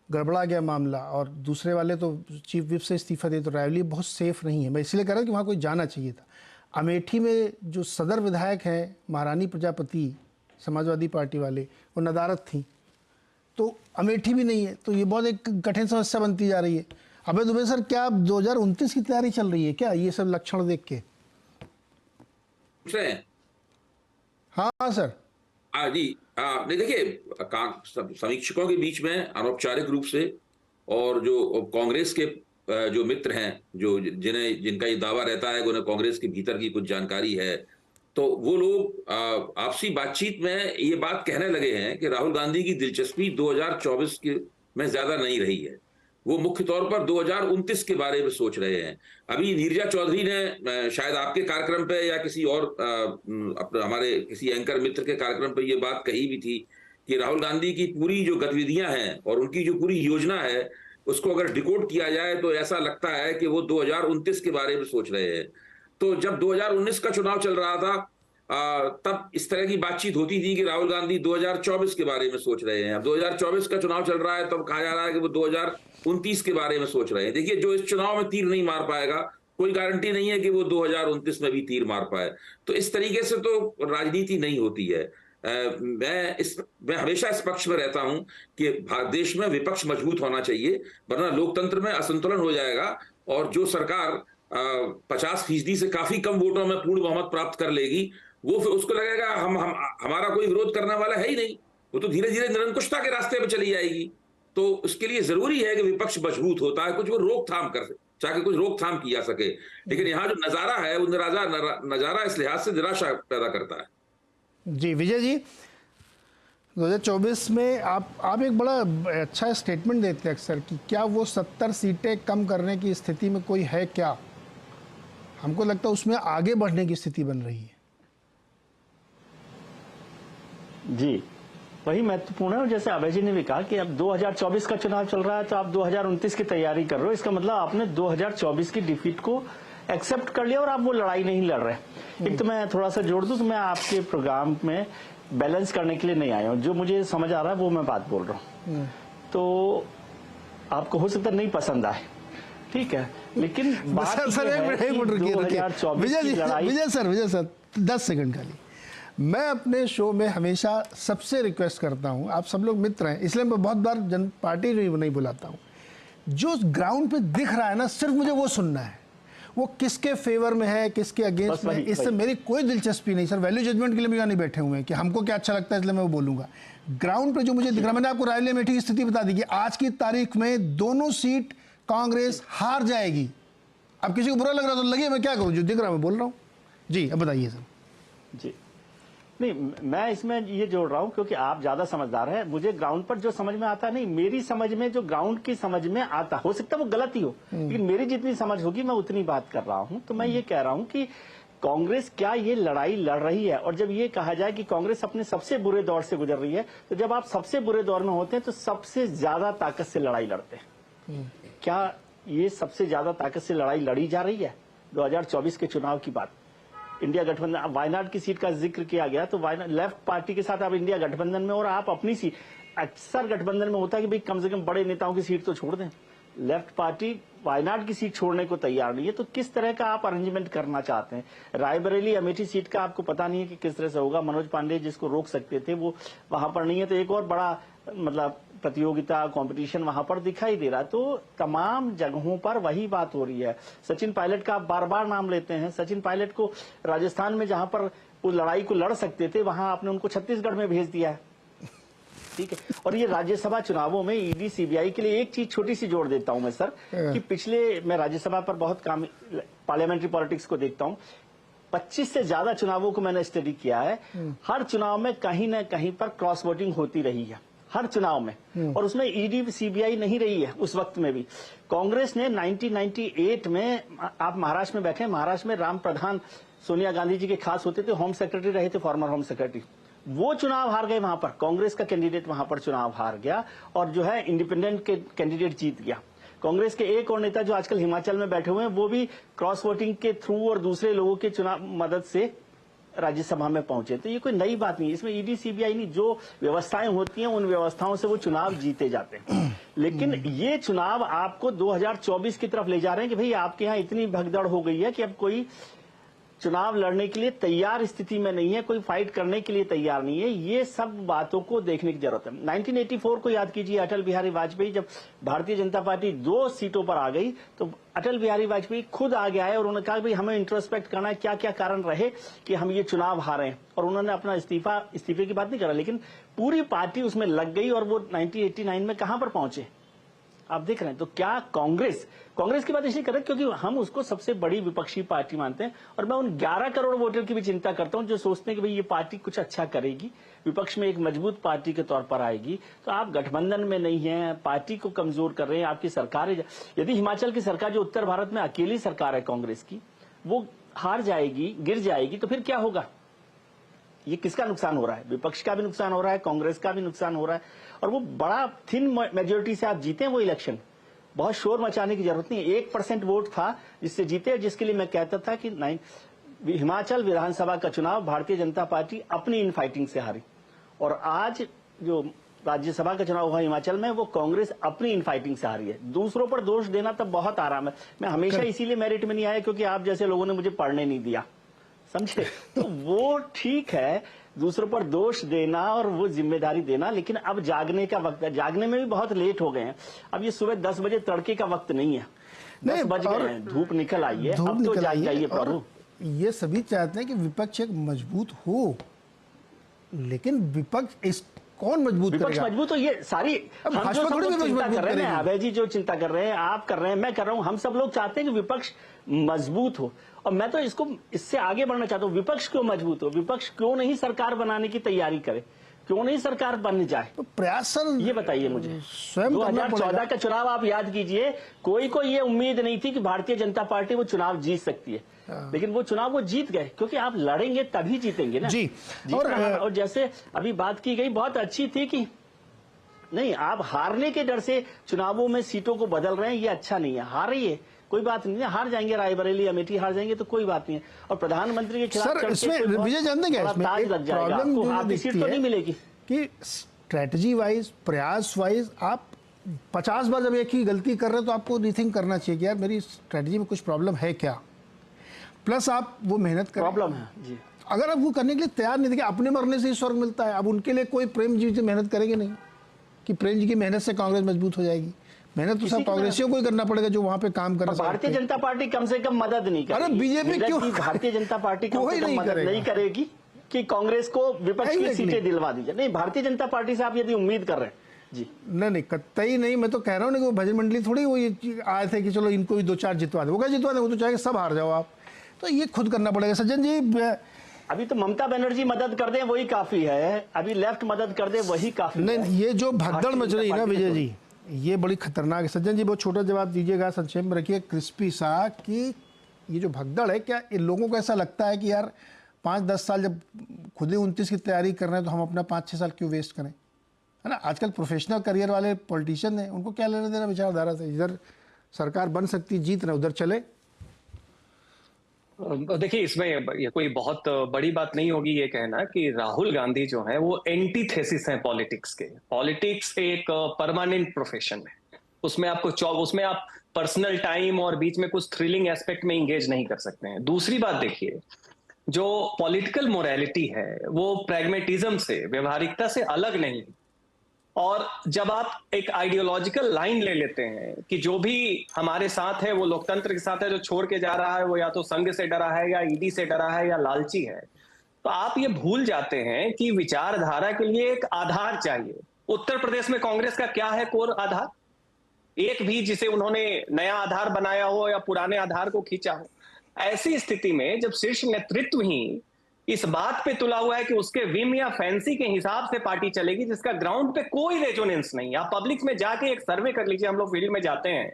गड़बड़ा गया मामला, और दूसरे वाले तो चीफ विप से इस्तीफा दे, तो रायली बहुत सेफ नहीं है। मैं इसलिए कह रहा हूँ कि वहाँ कोई जाना चाहिए था। अमेठी में जो सदर विधायक हैं महारानी प्रजापति समाजवादी पार्टी वाले, वो नदारत थी, तो अमेठी भी नहीं है, तो ये बहुत एक कठिन समस्या बनती जा रही है। अबे दुबे सर, क्या 2029 की तैयारी चल रही है क्या, ये सब लक्षण देख के? हाँ सर। हाँ जी, नहीं देखिए, समीक्षकों के बीच में अनौपचारिक रूप से और जो कांग्रेस के जो मित्र हैं, जो जिनका ये दावा रहता है कि उन्हें कांग्रेस के भीतर की कुछ जानकारी है, तो वो लोग आपसी बातचीत में ये बात कहने लगे हैं कि राहुल गांधी की दिलचस्पी 2024 में ज्यादा नहीं रही है, वो मुख्य तौर पर 2029 के बारे में सोच रहे हैं। अभी नीरजा चौधरी ने शायद आपके कार्यक्रम पे या किसी और हमारे किसी एंकर मित्र के कार्यक्रम पे ये बात कही भी थी कि राहुल गांधी की पूरी जो गतिविधियां हैं और उनकी जो पूरी योजना है, उसको अगर डिकोड किया जाए तो ऐसा लगता है कि वो 2029 के बारे में सोच रहे हैं। तो जब 2019 का चुनाव चल रहा था तब इस तरह की बातचीत होती थी कि राहुल गांधी 2024 के बारे में सोच रहे हैं। अब 2024 का चुनाव चल रहा है तब कहा जा रहा है कि वो 2029 के बारे में सोच रहे हैं। देखिए, जो इस चुनाव में तीर नहीं मार पाएगा, कोई गारंटी नहीं है कि वो 2029 में भी तीर मार पाए। तो इस तरीके से तो राजनीति नहीं होती है। मैं हमेशा इस पक्ष में रहता हूं कि देश में विपक्ष मजबूत होना चाहिए, वरना लोकतंत्र में असंतुलन हो जाएगा और जो सरकार 50% से काफी कम वोटों में पूर्ण बहुमत प्राप्त कर लेगी, वो फिर उसको लगेगा हमारा कोई विरोध करने वाला है ही नहीं, वो तो धीरे धीरे निरंकुशता के रास्ते पे चली जाएगी। तो उसके लिए जरूरी है कि विपक्ष मजबूत होता है, कुछ वो रोकथाम कर चाहे कुछ रोकथाम की जा सके। लेकिन यहाँ जो नजारा है वो नजारा इस लिहाज से निराशा पैदा करता है। जी विजय जी, 2024 में आप एक बड़ा अच्छा स्टेटमेंट देते हैं अक्सर कि क्या वो 70 सीटें कम करने की स्थिति में कोई है क्या? हमको लगता है उसमें आगे बढ़ने की स्थिति बन रही है। जी, वही महत्वपूर्ण है। और जैसे अभय जी ने भी कहा कि अब 2024 का चुनाव चल रहा है तो आप 2029 की तैयारी कर रहे हो, इसका मतलब आपने 2024 की डिफीट को एक्सेप्ट कर लिया और आप वो लड़ाई नहीं लड़ रहे। एक तो मैं थोड़ा सा जोड़ दूं, तो मैं आपके प्रोग्राम में बैलेंस करने के लिए नहीं आया हूँ, जो मुझे समझ आ रहा है वो मैं बात बोल रहा हूँ। तो आपको हो सकता नहीं पसंद आए, ठीक है, लेकिन बात सर एक मिनट विजय सर 10 सेकंड खाली। मैं अपने शो में हमेशा सबसे रिक्वेस्ट करता हूं, आप सब लोग मित्र हैं इसलिए मैं बहुत बार जन पार्टी नहीं बुलाता हूं, जो ग्राउंड पे दिख रहा है ना सिर्फ मुझे वो सुनना है, वो किसके फेवर में है किसके अगेंस्ट में, इससे मेरी कोई दिलचस्पी नहीं सर। वैल्यू जजमेंट के लिए भी यहाँ नहीं बैठे हुए हैं कि हमको क्या अच्छा लगता है इसलिए मैं वो बोलूंगा। ग्राउंड पे जो मुझे दिख रहा है, मैंने आपको रायबरेली अमेठी की स्थिति बता दी कि आज की तारीख में दोनों सीट कांग्रेस हार जाएगी। अब किसी को बुरा लग रहा तो लगे, मैं क्या करूं, जो दिख रहा है मैं बोल रहा हूं। जी अब बताइए सर। जी नहीं, मैं इसमें ये जोड़ रहा हूं क्योंकि आप ज्यादा समझदार हैं, मुझे ग्राउंड पर जो समझ में आता नहीं, मेरी समझ में जो ग्राउंड की समझ में आता, हो सकता है वो गलत ही हो, लेकिन मेरी जितनी समझ होगी मैं उतनी बात कर रहा हूं। तो मैं ये कह रहा हूं कि कांग्रेस क्या ये लड़ाई लड़ रही है, और जब ये कहा जाए कि कांग्रेस अपने सबसे बुरे दौर से गुजर रही है, तो जब आप सबसे बुरे दौर में होते हैं तो सबसे ज्यादा ताकत से लड़ाई लड़ते हैं। क्या ये सबसे ज्यादा ताकत से लड़ाई लड़ी जा रही है? 2024 के चुनाव की बात, इंडिया गठबंधन, वायनाड की सीट का जिक्र किया गया, तो वायनाड लेफ्ट पार्टी के साथ आप इंडिया गठबंधन में और आप अपनी सीट, अक्सर गठबंधन में होता है कि भाई कम से कम बड़े नेताओं की सीट तो छोड़ दें, लेफ्ट पार्टी वायनाड की सीट छोड़ने को तैयार नहीं है। तो किस तरह का आप अरेंजमेंट करना चाहते हैं? रायबरेली अमेठी सीट का आपको पता नहीं है कि किस तरह से होगा। मनोज पांडे जिसको रोक सकते थे वो वहां पर नहीं है, तो एक और बड़ा मतलब प्रतियोगिता कंपटीशन वहां पर दिखाई दे रहा है। तो तमाम जगहों पर वही बात हो रही है। सचिन पायलट का आप बार बार नाम लेते हैं, सचिन पायलट को राजस्थान में जहां पर वो लड़ाई को लड़ सकते थे वहां आपने उनको छत्तीसगढ़ में भेज दिया है, ठीक है। और ये राज्यसभा चुनावों में ईडी सीबीआई के लिए एक चीज छोटी सी जोड़ देता हूं मैं सर, कि पिछले, मैं राज्यसभा पर बहुत काम, पार्लियामेंट्री पॉलिटिक्स को देखता हूं, 25 से ज्यादा चुनावों को मैंने स्टडी किया है। हर चुनाव में कहीं ना कहीं पर क्रॉस वोटिंग होती रही है, हर चुनाव में, और उसमें ईडी सीबीआई नहीं रही है उस वक्त में भी। कांग्रेस ने 1998 में, आप महाराष्ट्र में बैठे, महाराष्ट्र में राम प्रधान सोनिया गांधी जी के खास होते थे, होम सेक्रेटरी रहे थे, फॉर्मर होम सेक्रेटरी, वो चुनाव हार गए वहां पर, कांग्रेस का कैंडिडेट वहां पर चुनाव हार गया और जो है इंडिपेंडेंट के कैंडिडेट जीत गया। कांग्रेस के एक और नेता जो आजकल हिमाचल में बैठे हुए हैं वो भी क्रॉस वोटिंग के थ्रू और दूसरे लोगों के चुनाव मदद से राज्यसभा में पहुंचे। तो ये कोई नई बात नहीं, इसमें ईडी सीबीआई नहीं, जो व्यवस्थाएं होती हैं उन व्यवस्थाओं से वो चुनाव जीते जाते हैं। लेकिन ये चुनाव आपको 2024 की तरफ ले जा रहे हैं कि भाई आपके यहाँ इतनी भगदड़ हो गई है कि अब कोई चुनाव लड़ने के लिए तैयार स्थिति में नहीं है, कोई फाइट करने के लिए तैयार नहीं है। ये सब बातों को देखने की जरूरत है। 1984 को याद कीजिए, अटल बिहारी वाजपेयी, जब भारतीय जनता पार्टी 2 सीटों पर आ गई तो अटल बिहारी वाजपेयी खुद आगे आए और उन्होंने कहा भाई हमें इंट्रोस्पेक्ट करना है, क्या क्या कारण रहे कि हम ये चुनाव हारे, और उन्होंने अपना इस्तीफे की बात नहीं करा, लेकिन पूरी पार्टी उसमें लग गई और वो 1989 में कहां पर पहुंचे आप देख रहे हैं। तो क्या कांग्रेस की बात इसलिए कर रहे हैं क्योंकि हम उसको सबसे बड़ी विपक्षी पार्टी मानते हैं, और मैं उन 11 करोड़ वोटर की भी चिंता करता हूं जो सोचते हैं कि भाई ये पार्टी कुछ अच्छा करेगी, विपक्ष में एक मजबूत पार्टी के तौर पर आएगी। तो आप गठबंधन में नहीं है, पार्टी को कमजोर कर रहे हैं, आपकी सरकार, यदि हिमाचल की सरकार जो उत्तर भारत में अकेली सरकार है कांग्रेस की, वो हार जाएगी, गिर जाएगी, तो फिर क्या होगा? ये किसका नुकसान हो रहा है? विपक्ष का भी नुकसान हो रहा है, कांग्रेस का भी नुकसान हो रहा है, और वो बड़ा थिन मेजोरिटी से आप जीते हैं वो इलेक्शन, बहुत शोर मचाने की जरूरत नहीं है। 1% वोट था जिससे जीते, जिसके लिए मैं कहता था कि हिमाचल विधानसभा का चुनाव भारतीय जनता पार्टी अपनी इन फाइटिंग से हारी, और आज जो राज्यसभा का चुनाव हुआ हिमाचल में वो कांग्रेस अपनी इन फाइटिंग से हारी है। दूसरों पर दोष देना तब बहुत आराम है। मैं हमेशा इसीलिए मेरिट में नहीं आया क्योंकि आप जैसे लोगों ने मुझे पढ़ने नहीं दिया, समझे? तो वो ठीक है, दूसरों पर दोष देना और वो जिम्मेदारी देना, लेकिन अब जागने का वक्त है। जागने में भी बहुत लेट हो गए हैं। अब ये सुबह 10 बजे तड़के का वक्त नहीं है, 10 बज गए हैं, धूप निकल आई है, अब तो जाग जाइए प्रभु। ये सभी चाहते हैं कि विपक्ष एक मजबूत हो, लेकिन विपक्ष कौन मजबूत करेगा? विपक्ष मजबूत हो, ये सारी हम जो सब लोग चिंता कर रहे हैं, अभय जी जो चिंता कर रहे हैं, आप कर रहे हैं, मैं कर रहा हूं, हम सब लोग चाहते हैं कि विपक्ष मजबूत हो। और मैं तो इससे आगे बढ़ना चाहता हूं, विपक्ष क्यों मजबूत हो? विपक्ष क्यों नहीं सरकार बनाने की तैयारी करे? क्यों नहीं सरकार बन जाए? तो प्रयास सर ये बताइए मुझे। स्वयं 2014 का चुनाव आप याद कीजिए, कोई को ये उम्मीद नहीं थी कि भारतीय जनता पार्टी वो चुनाव जीत सकती है, लेकिन वो चुनाव वो जीत गए, क्योंकि आप लड़ेंगे तभी जीतेंगे ना जी। और जैसे अभी बात की गई बहुत अच्छी थी कि नहीं, आप हारने के डर से चुनावों में सीटों को बदल रहे हैं, ये अच्छा नहीं है। हारिए, कोई बात नहीं है, हार जाएंगे रायबरेली अमेठी हार जाएंगे तो कोई बात नहीं है। और प्रधानमंत्री के खिलाफ सर इसमें विजय जानते क्या इसमें ताज लग जाएगा, प्रॉब्लम आपको जो आधी सीट दिखती तो है नहीं मिलेगी कि स्ट्रेटजी वाइज प्रयास वाइज आप 50 बार जब एक ही गलती कर रहे हैं तो आपको रीथिंक करना चाहिए कि यार मेरी स्ट्रेटजी में कुछ प्रॉब्लम है क्या, प्लस आप वो मेहनत करें। प्रॉब्लम है जी, अगर आप वो करने के लिए तैयार नहीं, देखिए अपने मरने से ही स्वर्ग मिलता है। अब उनके लिए कोई प्रेम जी से मेहनत करेंगे नहीं कि प्रेम जी की मेहनत से कांग्रेस मजबूत हो जाएगी। मेहनत तो सब कांग्रेसियों को ही करना पड़ेगा जो वहां पे काम कर रहे हैं। भारतीय जनता पार्टी कम से कम मदद नहीं करेगी। अरे बीजेपी क्यों, भारतीय जनता पार्टी कम से कम मदद नहीं करेगी कि कांग्रेस को विपक्ष की सीटें दिलवा दीजिए। नहीं, भारतीय जनता पार्टी से आप यदि उम्मीद कर रहे हैं जी, नहीं कतई नहीं। मैं तो कह रहा हूँ ना कि वो भजन मंडली थोड़ी वो ये आए थे कि चलो इनको भी 2-4 जितवा दे, वो क्या जितवा दे, वो तो चाहे सब हार जाओ आप, तो ये खुद करना पड़ेगा। सज्जन जी अभी तो ममता बनर्जी मदद कर दे वही काफी है, अभी लेफ्ट मदद कर दे वही काफी है। नहीं, ये जो भगदड़ मच रही है ना विजय जी, ये बड़ी खतरनाक है। सज्जन जी बहुत छोटा जवाब दीजिएगा, संक्षेप में रखिए, क्रिस्पी सा, कि ये जो भगदड़ है, क्या इन लोगों को ऐसा लगता है कि यार 5-10 साल जब खुद ही 29 की तैयारी कर रहे हैं तो हम अपना 5-6 साल क्यों वेस्ट करें, है ना। आजकल प्रोफेशनल करियर वाले पॉलिटिशियन हैं, उनको क्या लेना देना विचारधारा से, इधर सरकार बन सकती जीत रहे उधर चले। देखिए, इसमें ये कोई बहुत बड़ी बात नहीं होगी ये कहना कि राहुल गांधी जो है वो एंटीथेसिस है पॉलिटिक्स के। पॉलिटिक्स एक परमानेंट प्रोफेशन है, उसमें आप पर्सनल टाइम और बीच में कुछ थ्रिलिंग एस्पेक्ट में इंगेज नहीं कर सकते हैं। दूसरी बात देखिए, जो पॉलिटिकल मोरालिटी है वो प्रैग्मेटिज्म से, व्यवहारिकता से अलग नहीं है। और जब आप एक आइडियोलॉजिकल लाइन ले लेते हैं कि जो भी हमारे साथ है वो लोकतंत्र के साथ है, जो छोड़ के जा रहा है वो या तो संघ से डरा है या ईडी से डरा है या लालची है, तो आप ये भूल जाते हैं कि विचारधारा के लिए एक आधार चाहिए। उत्तर प्रदेश में कांग्रेस का क्या है कोर आधार? एक भी जिसे उन्होंने नया आधार बनाया हो या पुराने आधार को खींचा हो। ऐसी स्थिति में जब शीर्ष नेतृत्व ही इस बात पे तुला हुआ है कि उसके विम या फैंसी के हिसाब से पार्टी चलेगी, जिसका ग्राउंड पे कोई रेजोनेंस नहीं। आप पब्लिक में जाके एक सर्वे कर लीजिए, हम लोग फील्ड में जाते हैं,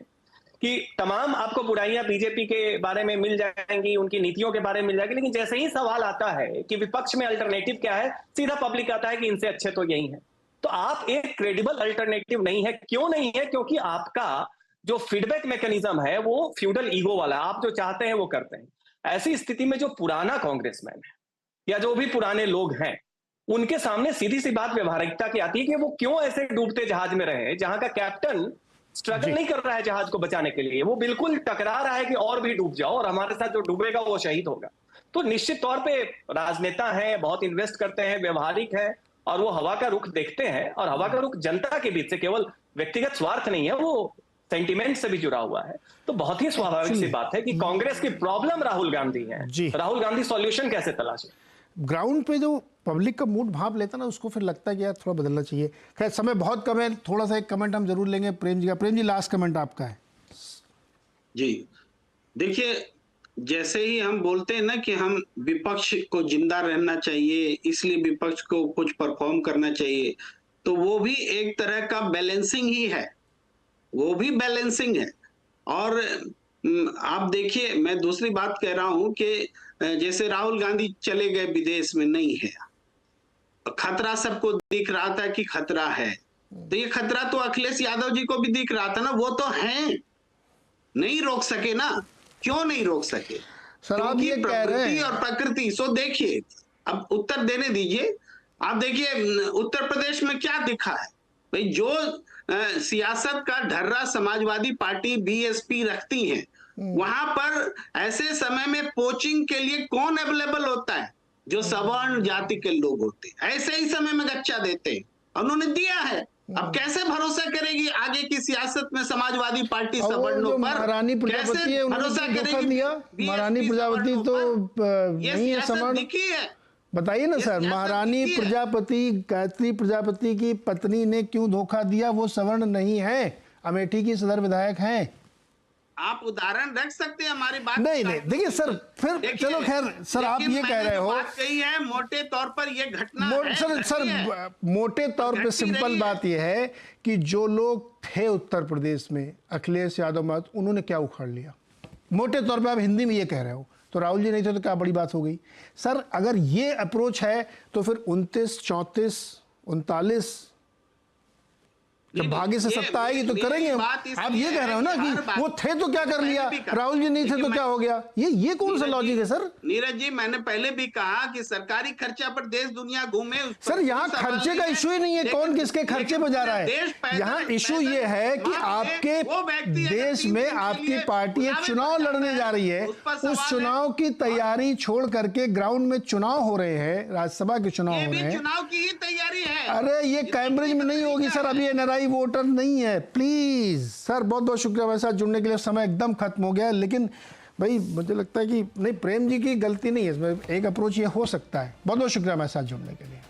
कि तमाम आपको बुराइयां बीजेपी के बारे में मिल जाएंगी, उनकी नीतियों के बारे में मिल जाएगी, लेकिन जैसे ही सवाल आता है कि विपक्ष में अल्टरनेटिव क्या है, सीधा पब्लिक आता है कि इनसे अच्छे तो यही है। तो आप एक क्रेडिबल अल्टरनेटिव नहीं है। क्यों नहीं है? क्योंकि आपका जो फीडबैक मैकेनिज्म है वो फ्यूडल ईगो वाला, आप जो चाहते हैं वो करते हैं। ऐसी स्थिति में जो पुराना कांग्रेसमैन है या जो भी पुराने लोग हैं, उनके सामने सीधी सी बात व्यवहारिकता की आती है कि वो क्यों ऐसे डूबते जहाज में रहे, जहां का कैप्टन स्ट्रगल नहीं कर रहा है जहाज को बचाने के लिए, वो बिल्कुल टकरा रहा है कि और भी डूब जाओ और हमारे साथ जो डूबेगा वो शहीद होगा। तो निश्चित तौर पे राजनेता है, बहुत इन्वेस्ट करते हैं, व्यवहारिक है, और वो हवा का रुख देखते हैं, और हवा का रुख जनता के बीच से केवल व्यक्तिगत स्वार्थ नहीं है, वो सेंटिमेंट से भी जुड़ा हुआ है। तो बहुत ही स्वाभाविक सी बात है कि कांग्रेस की प्रॉब्लम राहुल गांधी है। राहुल गांधी सॉल्यूशन कैसे तलाशे? ग्राउंड पे जो पब्लिक का मूड भाप लेता ना, उसको फिर लगता है कि यार थोड़ा बदलना चाहिए। खैर समय बहुत कम है, थोड़ा सा एक कमेंट हम जरूर लेंगे प्रेम जी का। प्रेम जी, लास्ट कमेंट आपका है जी। देखिए, जैसे ही हम बोलते हैं ना कि हम विपक्ष को जिंदा रहना चाहिए, इसलिए विपक्ष को कुछ परफॉर्म करना चाहिए, तो वो भी एक तरह का बैलेंसिंग ही है, वो भी बैलेंसिंग है। और आप देखिए, मैं दूसरी बात कह रहा हूं कि जैसे राहुल गांधी चले गए विदेश में, नहीं है खतरा, सबको दिख रहा था कि खतरा है, तो ये खतरा तो अखिलेश यादव जी को भी दिख रहा था ना, वो तो हैं, नहीं रोक सके ना। क्यों नहीं रोक सके? सर आप ये कह रहे हैं और प्रकृति। सो देखिए, अब उत्तर देने दीजिए। आप देखिए उत्तर प्रदेश में क्या दिखा है भाई, जो सियासत का ढर्रा समाजवादी पार्टी बीएसपी रखती है, वहां पर ऐसे समय में कोचिंग के लिए कौन अवेलेबल होता है? जो सवर्ण जाति के लोग होते हैं, ऐसे ही समय में गच्चा देते हैं, उन्होंने दिया है। अब कैसे भरोसा करेगी आगे की सियासत में समाजवादी पार्टी सवर्णों पर? महारानी प्रजापति है, भरोसा करेगी? महारानी प्रजापति तो नहीं है सवर्ण, दिखी है, बताइए ना सर। महारानी प्रजापति, गायत्री प्रजापति की पत्नी ने क्यों धोखा दिया? वो सवर्ण नहीं है, अमेठी की सदर विधायक हैं। आप उदाहरण रख सकते हैं हमारी बात? नहीं, देखिए सर, फिर चलो खैर सर, आप ये कह रहे हो, बात कही है मोटे तौर पर ये घटना है, सर मोटे तौर पे सिंपल बात ये है कि जो लोग थे उत्तर प्रदेश में अखिलेश यादव मत, उन्होंने क्या उखाड़ लिया? मोटे तौर पे आप हिंदी में ये कह रहे हो, तो राहुल जी नहीं थे तो क्या बड़ी बात हो गई? सर अगर ये अप्रोच है तो फिर 29, 34, 39 जब भाग्य से सत्ता आएगी तो करेंगे हम। आप ये कह रहे हो ना कि वो थे तो क्या कर लिया, राहुल जी नहीं थे तो क्या हो गया, ये कौन सा लॉजिक है सर? नीरज जी, मैंने पहले भी कहा कि सरकारी खर्चा पर देश दुनिया घूमे सर, यहाँ खर्चे का इशू ही नहीं है, कौन किसके खर्चे पर जा रहा है। यहाँ इशू ये है कि आपके देश में आपकी पार्टी एक चुनाव लड़ने जा रही है, उस चुनाव की तैयारी छोड़ करके ग्राउंड में चुनाव हो रहे हैं, राज्यसभा के चुनाव हो रहे हैं। चुनाव की ही तैयारी है। अरे ये कैम्ब्रिज में नहीं होगी सर, अभी एनआरआई वोटर नहीं है। प्लीज सर, बहुत बहुत शुक्रिया मेरे साथ जुड़ने के लिए। समय एकदम खत्म हो गया है, लेकिन भाई मुझे लगता है कि नहीं, प्रेम जी की गलती नहीं है इसमें, एक अप्रोच ये हो सकता है। बहुत बहुत शुक्रिया मेरे साथ जुड़ने के लिए।